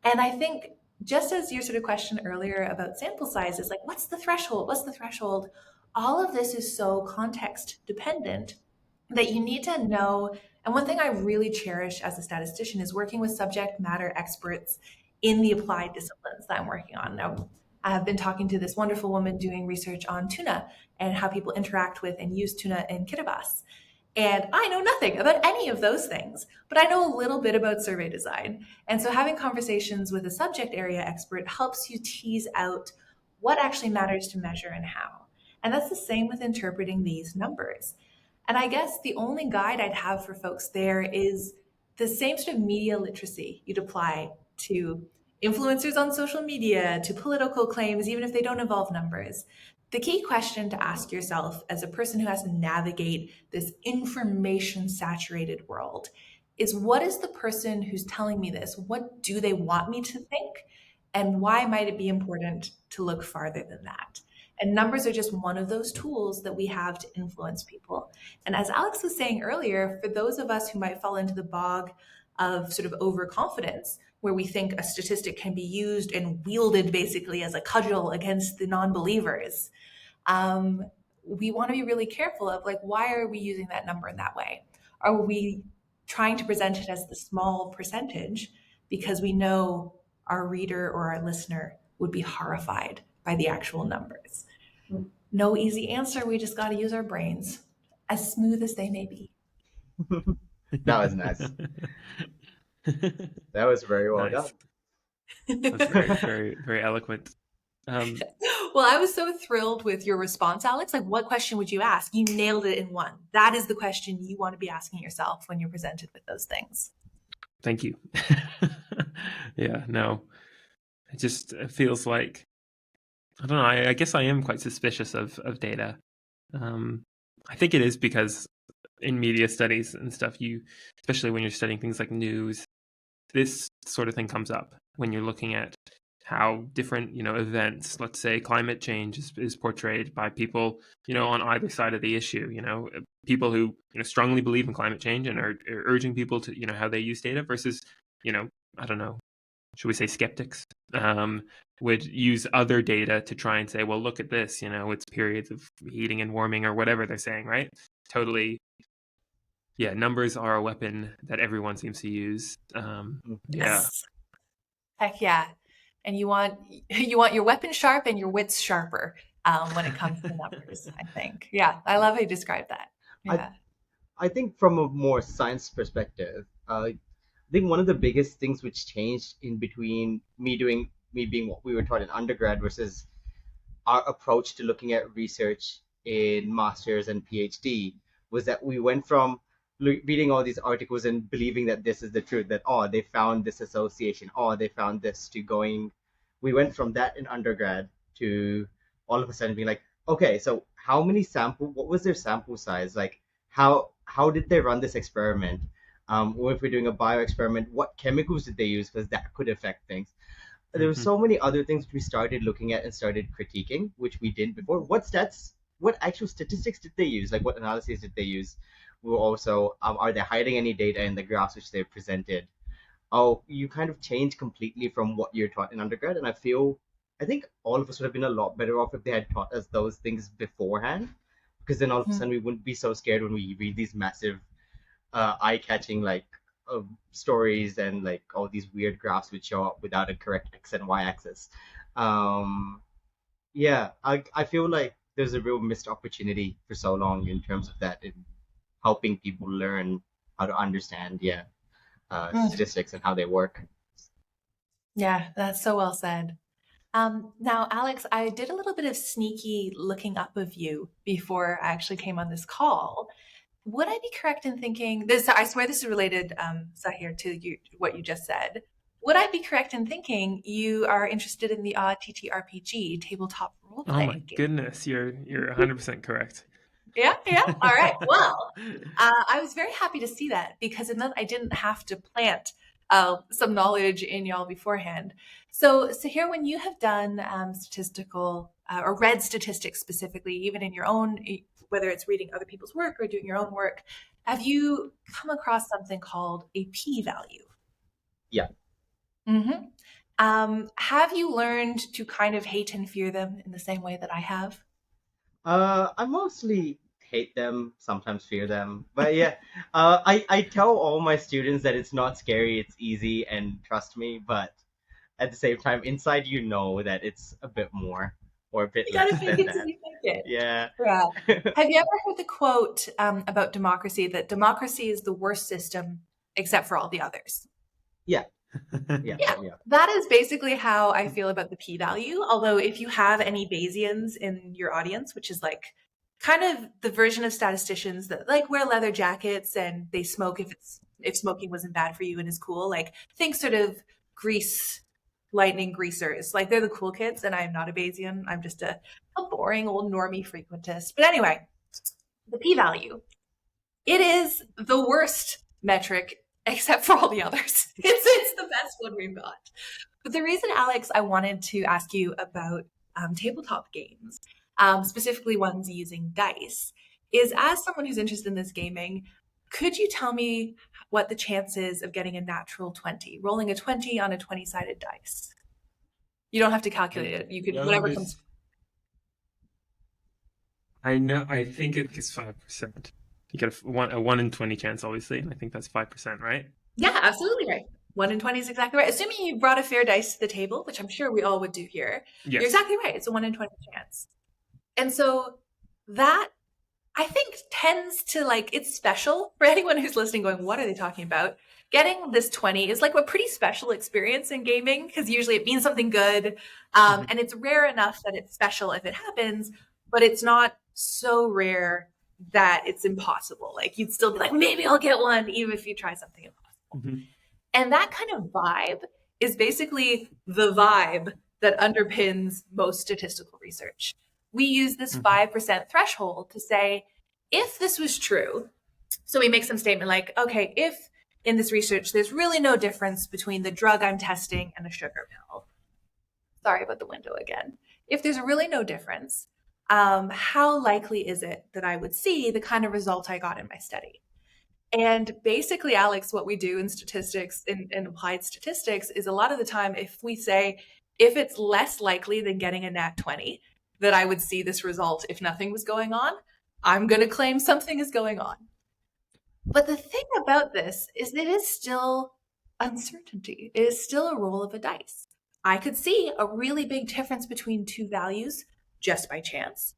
And I think just as your sort of question earlier about sample size is like, what's the threshold? What's the threshold? All of this is so context dependent that you need to know. And one thing I really cherish as a statistician is working with subject matter experts in the applied disciplines that I'm working on. Now, I have been talking to this wonderful woman doing research on tuna and how people interact with and use tuna in Kiribati. And I know nothing about any of those things, but I know a little bit about survey design. And so having conversations with a subject area expert helps you tease out what actually matters to measure and how. And that's the same with interpreting these numbers. And I guess the only guide I'd have for folks there is the same sort of media literacy you'd apply to influencers on social media, to political claims, even if they don't involve numbers. The key question to ask yourself as a person who has to navigate this information saturated world is, what is the person who's telling me this? What do they want me to think? And why might it be important to look farther than that? And numbers are just one of those tools that we have to influence people. And as Alex was saying earlier, for those of us who might fall into the bog of sort of overconfidence, where we think a statistic can be used and wielded basically as a cudgel against the non-believers, um, we want to be really careful of, like, why are we using that number in that way? Are we trying to present it as the small percentage because we know our reader or our listener would be horrified by the actual numbers? No easy answer. We just got to use our brains, as smooth as they may be. That was nice. That was very well Nice. done. That's very, very, very eloquent. Well, I was so thrilled with your response, Alex. Like, what question would you ask? You nailed it in one. That is the question you want to be asking yourself when you're presented with those things. Thank you. Yeah, no, it feels like, I don't know, I guess I am quite suspicious of data. I think it is because in media studies and stuff, especially when you're studying things like news, this sort of thing comes up when you're looking at how different, events, let's say climate change is portrayed by people, on either side of the issue, people who, strongly believe in climate change and are urging people to, how they use data versus, I don't know, should we say skeptics, would use other data to try and say, well, look at this, it's periods of heating and warming or whatever they're saying, right? Totally. Yeah, numbers are a weapon that everyone seems to use. Yeah. Yes. Heck yeah. And you want your weapon sharp and your wits sharper when it comes to numbers, I think. Yeah, I love how you describe that. Yeah. I think from a more science perspective, I think one of the biggest things which changed in between me being what we were taught in undergrad versus our approach to looking at research in masters and PhD was that we went from reading all these articles and believing that this is the truth, that oh, they found this association, oh, they found this, to going, we went from that in undergrad to all of a sudden being like, okay, so what was their sample size, like how did they run this experiment, or if we're doing a bio experiment, what chemicals did they use, because that could affect things. There were so many other things we started looking at and started critiquing, which we didn't before. What actual statistics did they use? Like, what analyses did they use? We were also, are they hiding any data in the graphs which they presented? Oh, you kind of change completely from what you're taught in undergrad. And I think all of us would have been a lot better off if they had taught us those things beforehand, because then all of a sudden we wouldn't be so scared when we read these massive, eye-catching, like, stories and like all these weird graphs which show up without a correct x and y axis. Yeah, I feel like there's a real missed opportunity for so long in terms of that, in helping people learn how to understand, statistics and how they work. Yeah, that's so well said. Now, Alex, I did a little bit of sneaky looking up of you before I actually came on this call. Would I be correct in thinking this? I swear this is related, Zahir, to what you just said. Would I be correct in thinking you are interested in the TTRPG, tabletop role Oh my playing game? goodness, you're 100% correct. Yeah, yeah. All right. Well, I was very happy to see that because it meant I didn't have to plant some knowledge in y'all beforehand. So here, when you have done statistical or read statistics specifically, even in your own, whether it's reading other people's work or doing your own work, have you come across something called a p-value? Yeah. Hmm. Have you learned to kind of hate and fear them in the same way that I have? I mostly hate them, sometimes fear them. But yeah, I tell all my students that it's not scary, it's easy, and trust me. But at the same time, inside you know that it's a bit more or a bit You gotta less fake than it till that. you make it. Yeah. Yeah. Have you ever heard the quote about democracy that democracy is the worst system except for all the others? Yeah. Yeah. Yeah, Yeah. that is basically how I feel about the p-value. Although, if you have any Bayesians in your audience, which is like kind of the version of statisticians that like wear leather jackets and they smoke if smoking wasn't bad for you and is cool, like think sort of grease lightning greasers. Like they're the cool kids, and I'm not a Bayesian. I'm just a boring old normie frequentist. But anyway, the p-value. It is the worst metric except for all the others. It's the best one we've got. But the reason, Alex, I wanted to ask you about tabletop games, specifically ones using dice, is as someone who's interested in this gaming, could you tell me what the chance is of getting a natural 20, rolling a 20 on a 20-sided dice? You don't have to calculate I it. You could, know whatever comes. this. I know. I think it is 5%. You get a 1 in 20 chance, obviously. And I think that's 5%, right? Yeah, absolutely right. 1 in 20 is exactly right. Assuming you brought a fair dice to the table, which I'm sure we all would do here, you're Yes. exactly right. It's a 1 in 20 chance. And so that I think tends to like, it's special for anyone who's listening going, what are they talking about? Getting this 20 is like a pretty special experience in gaming because usually it means something good. Mhm. And it's rare enough that it's special if it happens, but it's not so rare that it's impossible. Like you'd still be like, maybe I'll get one, even if you try something impossible. Mhm. And that kind of vibe is basically the vibe that underpins most statistical research. We use this Mhm. 5% threshold to say, if this was true, so we make some statement like, okay, if in this research there's really no difference between the drug I'm testing and a sugar pill. Sorry about the window again. If there's really no difference, how likely is it that I would see the kind of result I got in my study? And basically, Alex, what we do in statistics, in applied statistics, is a lot of the time, if we say, if it's less likely than getting a nat 20 that I would see this result if nothing was going on, I'm going to claim something is going on. But the thing about this is that it is still uncertainty. It is still a roll of a dice. I could see a really big difference between two values just by chance,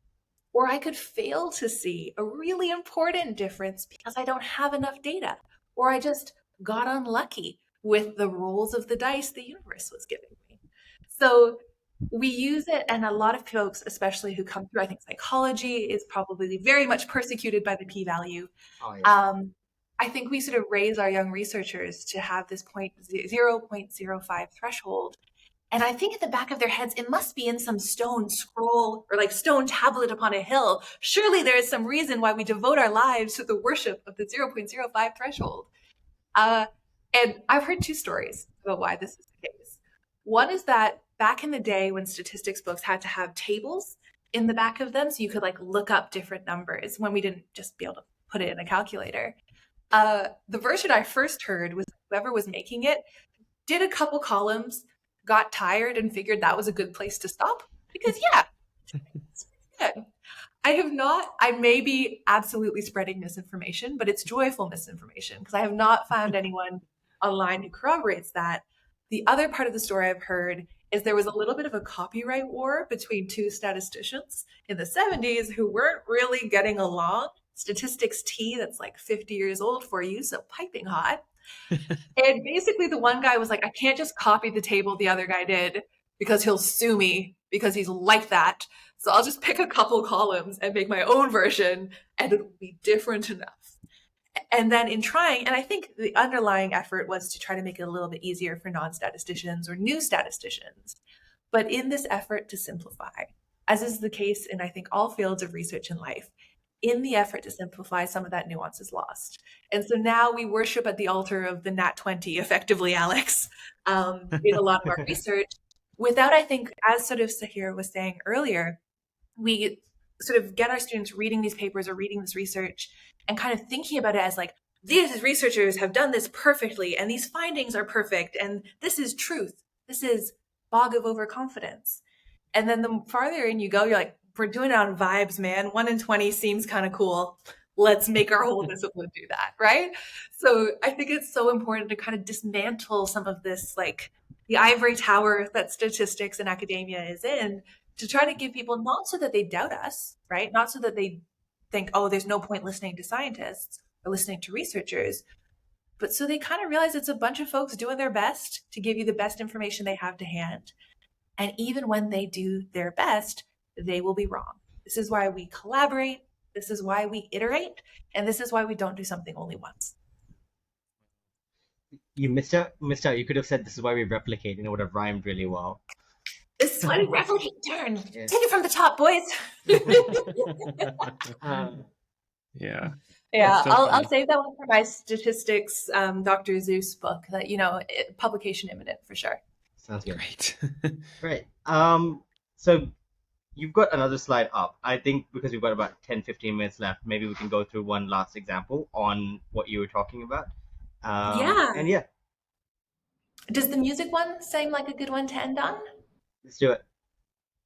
or I could fail to see a really important difference because I don't have enough data, or I just got unlucky with the rolls of the dice the universe was giving me. So we use it, and a lot of folks, especially who come through, I think psychology is probably very much persecuted by the p value. Oh yeah. I think we sort of raise our young researchers to have this 0.05 threshold, and I think at the back of their heads, it must be in some stone scroll or like stone tablet upon a hill. Surely there is some reason why we devote our lives to the worship of the 0.05 threshold. Uh, and I've heard two stories about why this is the case. One is that back in the day when statistics books had to have tables in the back of them, so you could like look up different numbers when we didn't just be able to put it in a calculator. The version I first heard was whoever was making it did a couple columns, got tired, and figured that was a good place to stop. Because, yeah, it's good. I have not, I may be absolutely spreading misinformation, but it's joyful misinformation because I have not found anyone online who corroborates that. The other part of the story I've heard is there was a little bit of a copyright war between two statisticians in the 70s who weren't really getting along. Statistics T, that's like 50 years old for you, so piping hot. And basically, the one guy was like, I can't just copy the table the other guy did because he'll sue me because he's like that. So I'll just pick a couple columns and make my own version, and it'll be different enough. And then in trying, and I think the underlying effort was to try to make it a little bit easier for non statisticians or new statisticians. But in this effort to simplify, as is the case in I think all fields of research in life, in the effort to simplify, some of that nuance is lost. And so now we worship at the altar of the Nat 20, effectively, Alex, in a lot of our research, without, I think, as sort of Sahir was saying earlier, we sort of get our students reading these papers or reading this research and kind of thinking about it as like, these researchers have done this perfectly, and these findings are perfect, and this is truth. This is bog of overconfidence. And then the farther in you go, you're like, we're doing it on vibes, man. 1 in 20 seems kind of cool. Let's make our whole discipline do that, right? So I think it's so important to kind of dismantle some of this, like the ivory tower that statistics and academia is in, to try to give people, not so that they doubt us, right? Not so that they think, oh, there's no point listening to scientists or listening to researchers, but so they kind of realize it's a bunch of folks doing their best to give you the best information they have to hand. And even when they do their best, they will be wrong. This is why we collaborate. This is why we iterate. And this is why we don't do something only once. You missed out. You could have said this is why we replicate, and it would have rhymed really well. This is why we replicate. Turn. Yeah. Take it from the top, boys. Yeah. Yeah, so I'll save that one for my statistics, Dr. Zeus book. That publication imminent for sure. Sounds good. Great. Right. So you've got another slide up. I think because we've got about 10-15 minutes left, maybe we can go through one last example on what you were talking about. Yeah. And yeah. Does the music one seem like a good one to end on? Let's do it.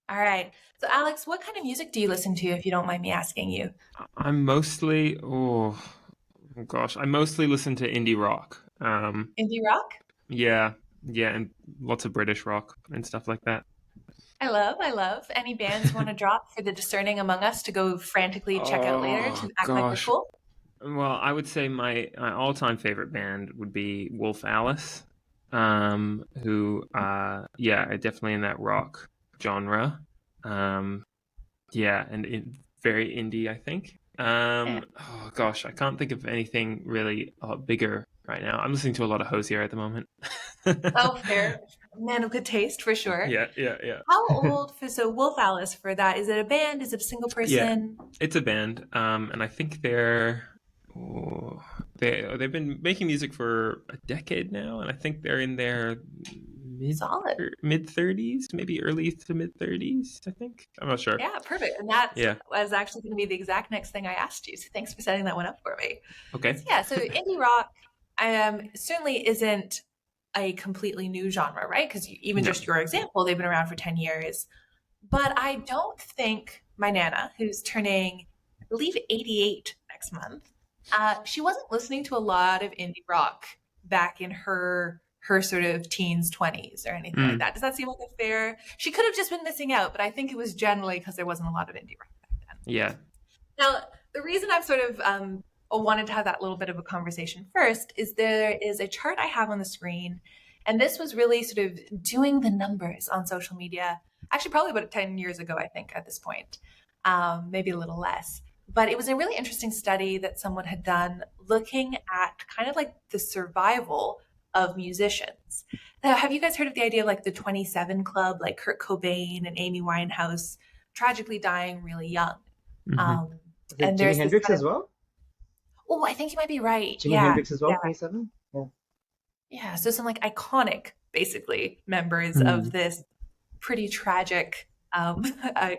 All right. So Alex, what kind of music do you listen to, if you don't mind me asking you? I'm mostly, I mostly listen to indie rock. Indie rock? Yeah, and lots of British rock and stuff like that. I love. Any bands want to drop for the discerning among us to go frantically check out later to act like we're cool? Well, I would say my all-time favorite band would be Wolf Alice, who, are definitely in that rock genre. And very indie, I think. I can't think of anything really bigger right now. I'm listening to a lot of Hozier at the moment. Oh, fair. Man of good taste, for sure. Yeah. How old? So Wolf Alice, for that, is it a band? Is it a single person? Yeah, it's a band. And I think they've been making music for a decade now, and I think they're in their mid 30s, maybe early to mid 30s, I think. I'm not sure. Yeah, perfect. And that was actually going to be the exact next thing I asked you. So thanks for setting that one up for me. Okay. So indie rock certainly isn't a completely new genre, right? Because even just your example, they've been around for 10 years. But I don't think my Nana, who's turning, I believe, 88 next month, she wasn't listening to a lot of indie rock back in her sort of teens, 20s or anything like that. Does that seem like a fair? She could have just been missing out, but I think it was generally because there wasn't a lot of indie rock back then. Yeah. Now, the reason I've sort of wanted to have that little bit of a conversation first is there is a chart I have on the screen, and this was really sort of doing the numbers on social media, actually probably about 10 years ago, I think, at this point, maybe a little less. But it was a really interesting study that someone had done looking at kind of like the survival of musicians. Now, have you guys heard of the idea of like the 27 Club, like Kurt Cobain and Amy Winehouse tragically dying really young? And Jimi Hendrix as well? Oh, I think you might be right. Jimi Hendrix as well, 27? Yeah, so some like iconic, basically, members of this pretty tragic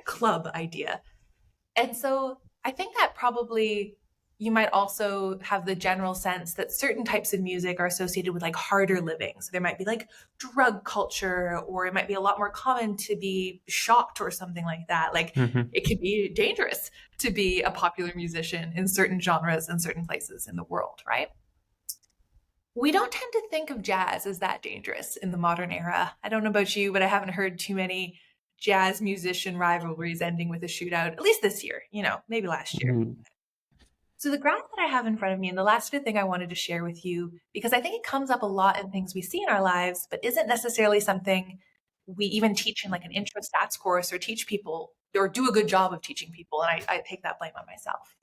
club idea. And so I think that probably you might also have the general sense that certain types of music are associated with like harder living. So there might be like drug culture, or it might be a lot more common to be shocked or something like that. Like it could be dangerous to be a popular musician in certain genres and certain places in the world, right? We don't tend to think of jazz as that dangerous in the modern era. I don't know about you, but I haven't heard too many jazz musician rivalries ending with a shootout, at least this year, maybe last year. So the graph that I have in front of me, and the last thing I wanted to share with you, because I think it comes up a lot in things we see in our lives, but isn't necessarily something we even teach in like an intro stats course or teach people or do a good job of teaching people. And I take that blame on myself.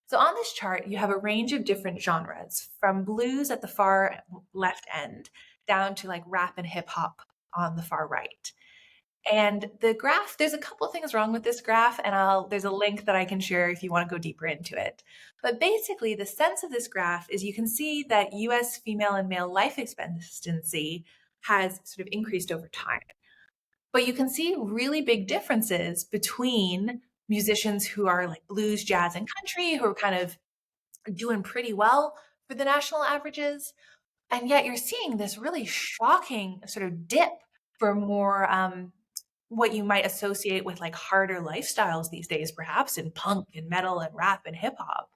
So on this chart, you have a range of different genres, from blues at the far left end down to like rap and hip hop on the far right. And the graph, there's a couple of things wrong with this graph, and there's a link that I can share if you want to go deeper into it. But basically, the sense of this graph is you can see that US female and male life expectancy has sort of increased over time. But you can see really big differences between musicians who are like blues, jazz, and country, who are kind of doing pretty well for the national averages. And yet you're seeing this really shocking sort of dip for more what you might associate with like harder lifestyles these days, perhaps in punk and metal and rap and hip hop.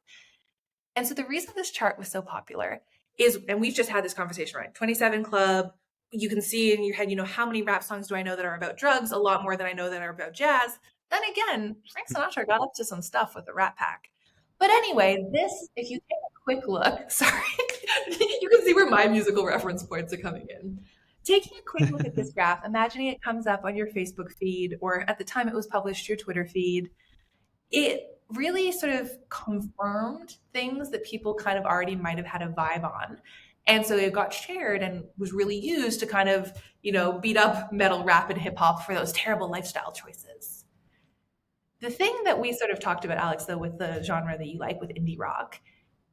And so the reason this chart was so popular is, and we've just had this conversation, right? 27 Club, you can see in your head, how many rap songs do I know that are about drugs? A lot more than I know that are about jazz. Then again, Frank Sinatra got up to some stuff with the Rat Pack. But anyway, this, if you take a quick look, sorry, you can see where my musical reference points are coming in. Taking a quick look at this graph, imagining it comes up on your Facebook feed, or at the time it was published, your Twitter feed, it really sort of confirmed things that people kind of already might have had a vibe on. And so it got shared and was really used to kind of, beat up metal, rap, and hip hop for those terrible lifestyle choices. The thing that we sort of talked about, Alex, though, with the genre that you like with indie rock,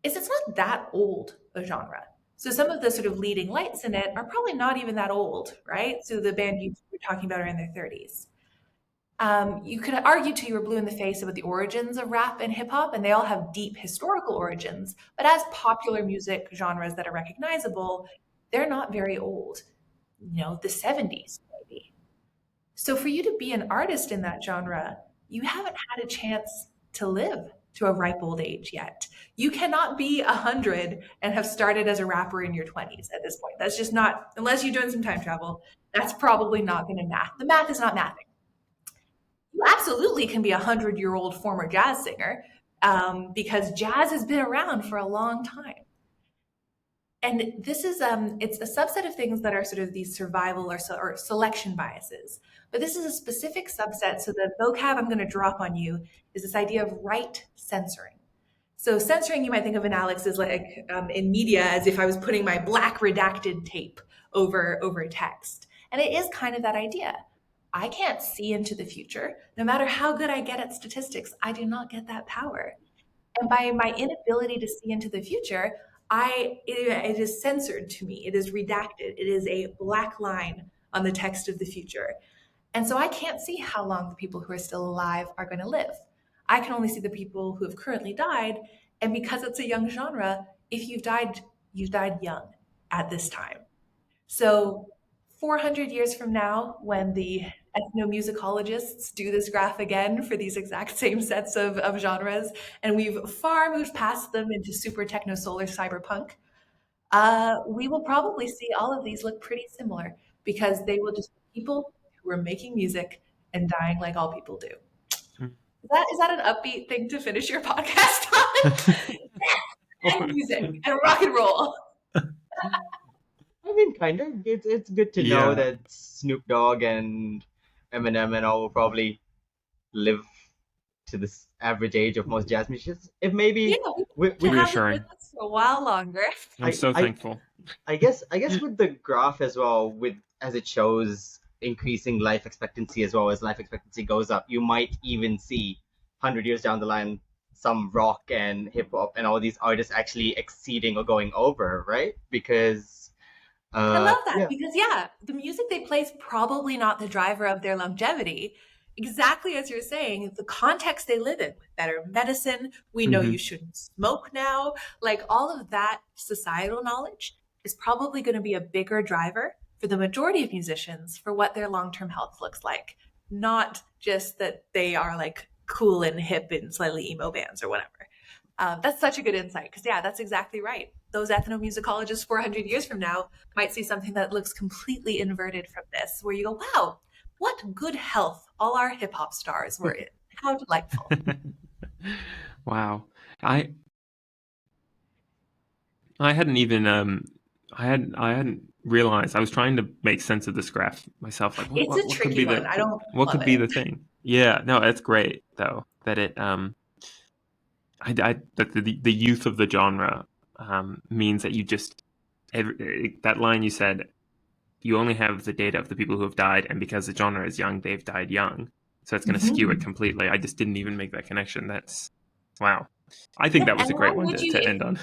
is it's not that old a genre. So some of the sort of leading lights in it are probably not even that old, right? So the band you were talking about are in their 30s. You could argue till you were blue in the face about the origins of rap and hip hop, and they all have deep historical origins. But as popular music genres that are recognizable, they're not very old. The 70s, maybe. So for you to be an artist in that genre, you haven't had a chance to live to a ripe old age yet. You cannot be 100 and have started as a rapper in your 20s at this point. That's just not, unless you're doing some time travel, that's probably not going to math. The math is not mathing. You absolutely can be a 100-year-old former jazz singer, because jazz has been around for a long time. And this is it's a subset of things that are sort of these survival or selection biases. But this is a specific subset. So the vocab I'm going to drop on you is this idea of right censoring. So censoring, you might think of in Alex as like in media, as if I was putting my black redacted tape over text. And it is kind of that idea. I can't see into the future. No matter how good I get at statistics, I do not get that power. And by my inability to see into the future, it is censored to me. It is redacted. It is a black line on the text of the future. And so I can't see how long the people who are still alive are going to live. I can only see the people who have currently died. And because it's a young genre, if you've died young at this time. So 400 years from now, when the ethnomusicologists do this graph again for these exact same sets of genres, and we've far moved past them into super techno solar cyberpunk, we will probably see all of these look pretty similar because they will just be people who are making music and dying like all people do. Is that an upbeat thing to finish your podcast on? And music and rock and roll. I mean, kind of. It's good to know Yeah. that Snoop Dogg and Eminem and all will probably live to this average age of most jazz musicians. If Yeah, maybe we with, can with have them Reassuring. with us for a while longer. I'm I, so I thankful. I guess with the graph as well, with as it shows increasing life expectancy as well as life expectancy goes up, you might even see 100 years down the line some rock and hip hop and all these artists actually exceeding or going over, right? Because I love that yeah, because, yeah, the music they play is probably not the driver of their longevity. Exactly as you're saying, the context they live in, with better medicine, we know Hmm. you shouldn't smoke now, like all of that societal knowledge is probably going to be a bigger driver for the majority of musicians for what their long-term health looks like, not just that they are like cool and hip in slightly emo bands or whatever. That's such a good insight because, yeah, that's exactly right. Those ethnomusicologists 400 years from now might see something that looks completely inverted from this, where you go, wow, what good health all our hip hop stars were in. How delightful. Wow. I I hadn't even I hadn't realized. I was trying to make sense of this graph myself. Like It's a what could be tricky one. I don't what love could be it. the thing? Yeah, no, that's great though. That it that the youth of the genre means that you just that line you said, you only have the data of the people who have died, and because the genre is young, they've died young. So it's going to skew it Mhm. completely. I just didn't even make that connection. That's wow. I think Yeah, that was and a why great one would you to if end on.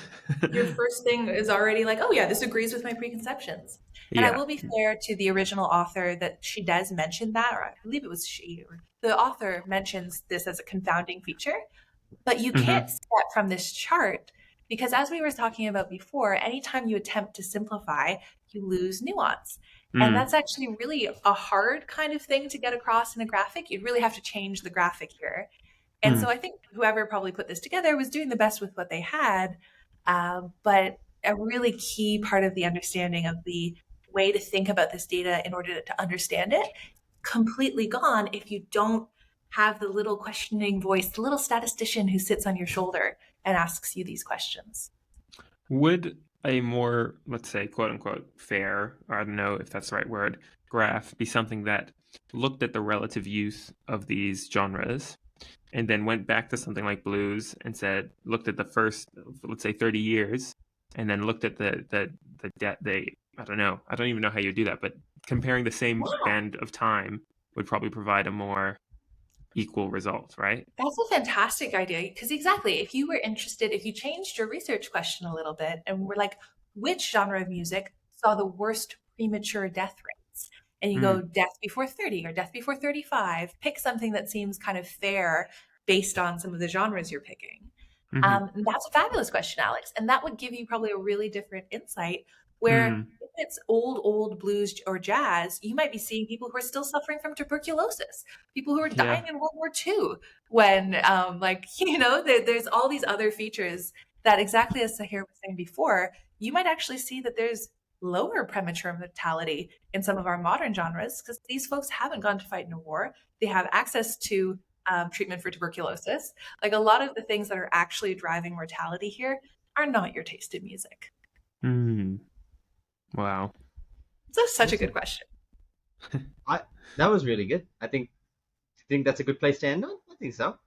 your first thing is already like, oh yeah, this agrees with my preconceptions. And I Yeah. will be fair to the original author that she does mention that, or I believe it was she, or the author mentions this as a confounding feature. But you Mm-hmm. can't step from this chart because, as we were talking about before, anytime you attempt to simplify, you lose nuance. And Mm. that's actually really a hard kind of thing to get across in a graphic. You'd really have to change the graphic here. And so Mm. I think whoever probably put this together was doing the best with what they had. But a really key part of the understanding of the way to think about this data in order to understand it completely gone if you don't have the little questioning voice, the little statistician who sits on your shoulder and asks you these questions. Would a more, let's say, quote unquote, fair, or I don't know if that's the right word, graph be something that looked at the relative use of these genres and then went back to something like blues and said, looked at the first, let's say, 30 years, and then looked at the I don't know, I don't even know how you do that, but comparing the same Yeah, band of time would probably provide a more equal result, right? that's a fantastic idea. Because exactly, if you were interested, if you changed your research question a little bit and were like, which genre of music saw the worst premature death rates? And you go Mm. death before 30 or death before 35, pick something that seems kind of fair based on some of the genres you're picking. Mm-hmm. That's a fabulous question, Alex. And that would give you probably a really different insight where Mm. if it's old blues or jazz, you might be seeing people who are still suffering from tuberculosis, people who are Yeah. dying in World War II, when, like, there's all these other features that exactly as Sahir was saying before, you might actually see that there's lower premature mortality in some of our modern genres because these folks haven't gone to fight in a war. They have access to treatment for tuberculosis. Like a lot of the things that are actually driving mortality here are not your taste in music. Mm. Wow. So such a good Awesome. question. I That was really good. Think that's a good place to end on. I think so.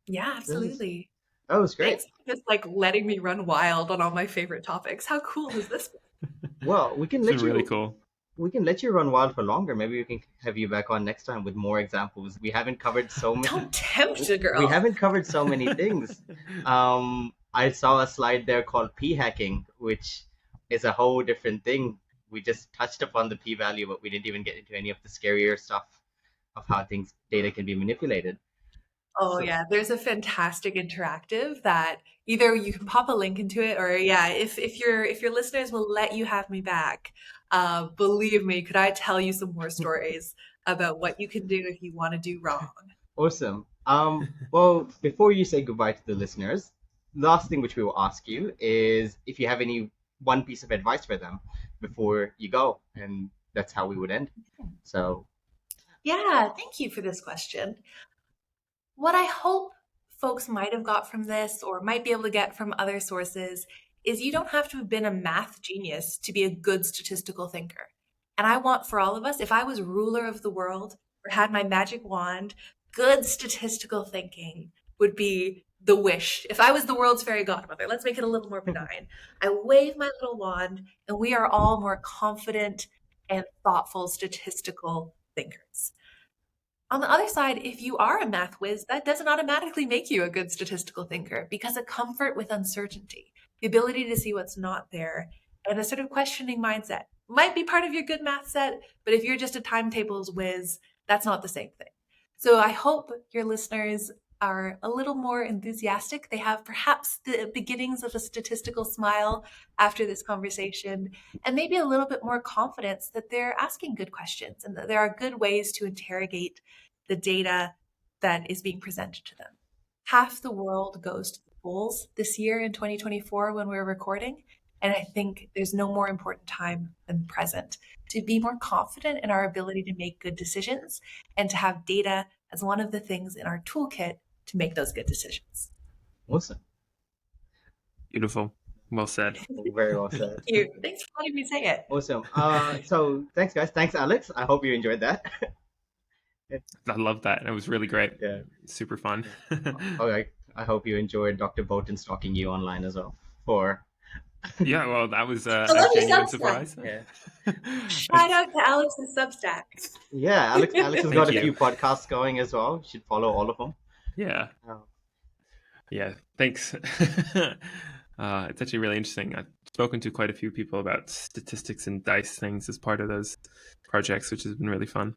Yeah, This is absolutely. That was great. Thanks for just like letting me run wild on all my favorite topics. How cool has this been? Well, It's been really cool. we can let you run wild for longer. Maybe we can have you back on next time with more examples. Don't tempt a We girl. haven't covered so many things. I saw a slide there called p hacking, which is a whole different thing. We just touched upon the p value, but we didn't even get into any of the scarier stuff of how things data can be manipulated. Oh So yeah, there's a fantastic interactive that either you can pop a link into it or yeah, if your listeners will let you have me back, believe me, could I tell you some more stories about what you can do if you want to do wrong? awesome. Well, before you say goodbye to the listeners, last thing which we will ask you is if you have any one piece of advice for them before you go, and that's how we would end. So, Yeah, thank you for this question. What I hope folks might have got from this or might be able to get from other sources is you don't have to have been a math genius to be a good statistical thinker. And I want for all of us, if I was ruler of the world or had my magic wand, good statistical thinking would be the wish. If I was the world's fairy godmother, let's make it a little more benign. I wave my little wand and we are all more confident and thoughtful statistical thinkers. On the other side, if you are a math whiz, that doesn't automatically make you a good statistical thinker because a comfort with uncertainty, the ability to see what's not there, and a sort of questioning mindset might be part of your good math set, but if you're just a timetables whiz, that's not the same thing. So I hope your listeners are a little more enthusiastic. They have perhaps the beginnings of a statistical smile after this conversation, and maybe a little bit more confidence that they're asking good questions and that there are good ways to interrogate the data that is being presented to them. Half the world goes to the polls this year in 2024 when we're recording. And I think there's no more important time than present to be more confident in our ability to make good decisions and to have data as one of the things in our toolkit to make those good decisions. awesome. Beautiful. Well said. Very well Thank said. you. Thanks for letting me say it. Awesome. So thanks, guys. Thanks, Alex. I hope you enjoyed that. I love that. It was really great. Yeah. Super fun. Okay. I hope you enjoyed Dr. Bolton stalking you online as well for Yeah, well, that was I a love your genuine Substack. surprise. Yeah. Shout out to Alex's Substack. Yeah, Alex has got Thank a you. few podcasts going as well. You should follow all of them. Yeah, Oh, yeah, thanks. It's actually really interesting. I've spoken to quite a few people about statistics and dice things as part of those projects, which has been really fun.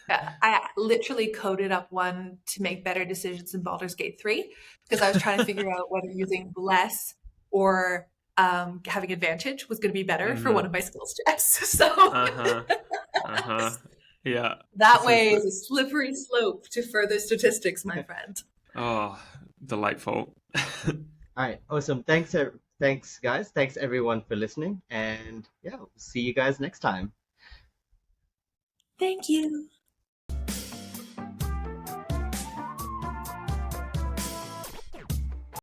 I literally coded up one to make better decisions in Baldur's Gate 3 because I was trying to figure out whether using bless or having advantage was going to be better for one Mm-hmm. of my skill checks. So Uh-huh. Uh-huh. Yeah. that This is way is a slippery slope to further statistics, my friend. oh, delightful. all right, awesome. Thanks, guys. Thanks everyone for listening, and yeah, we'll see you guys next time. Thank you.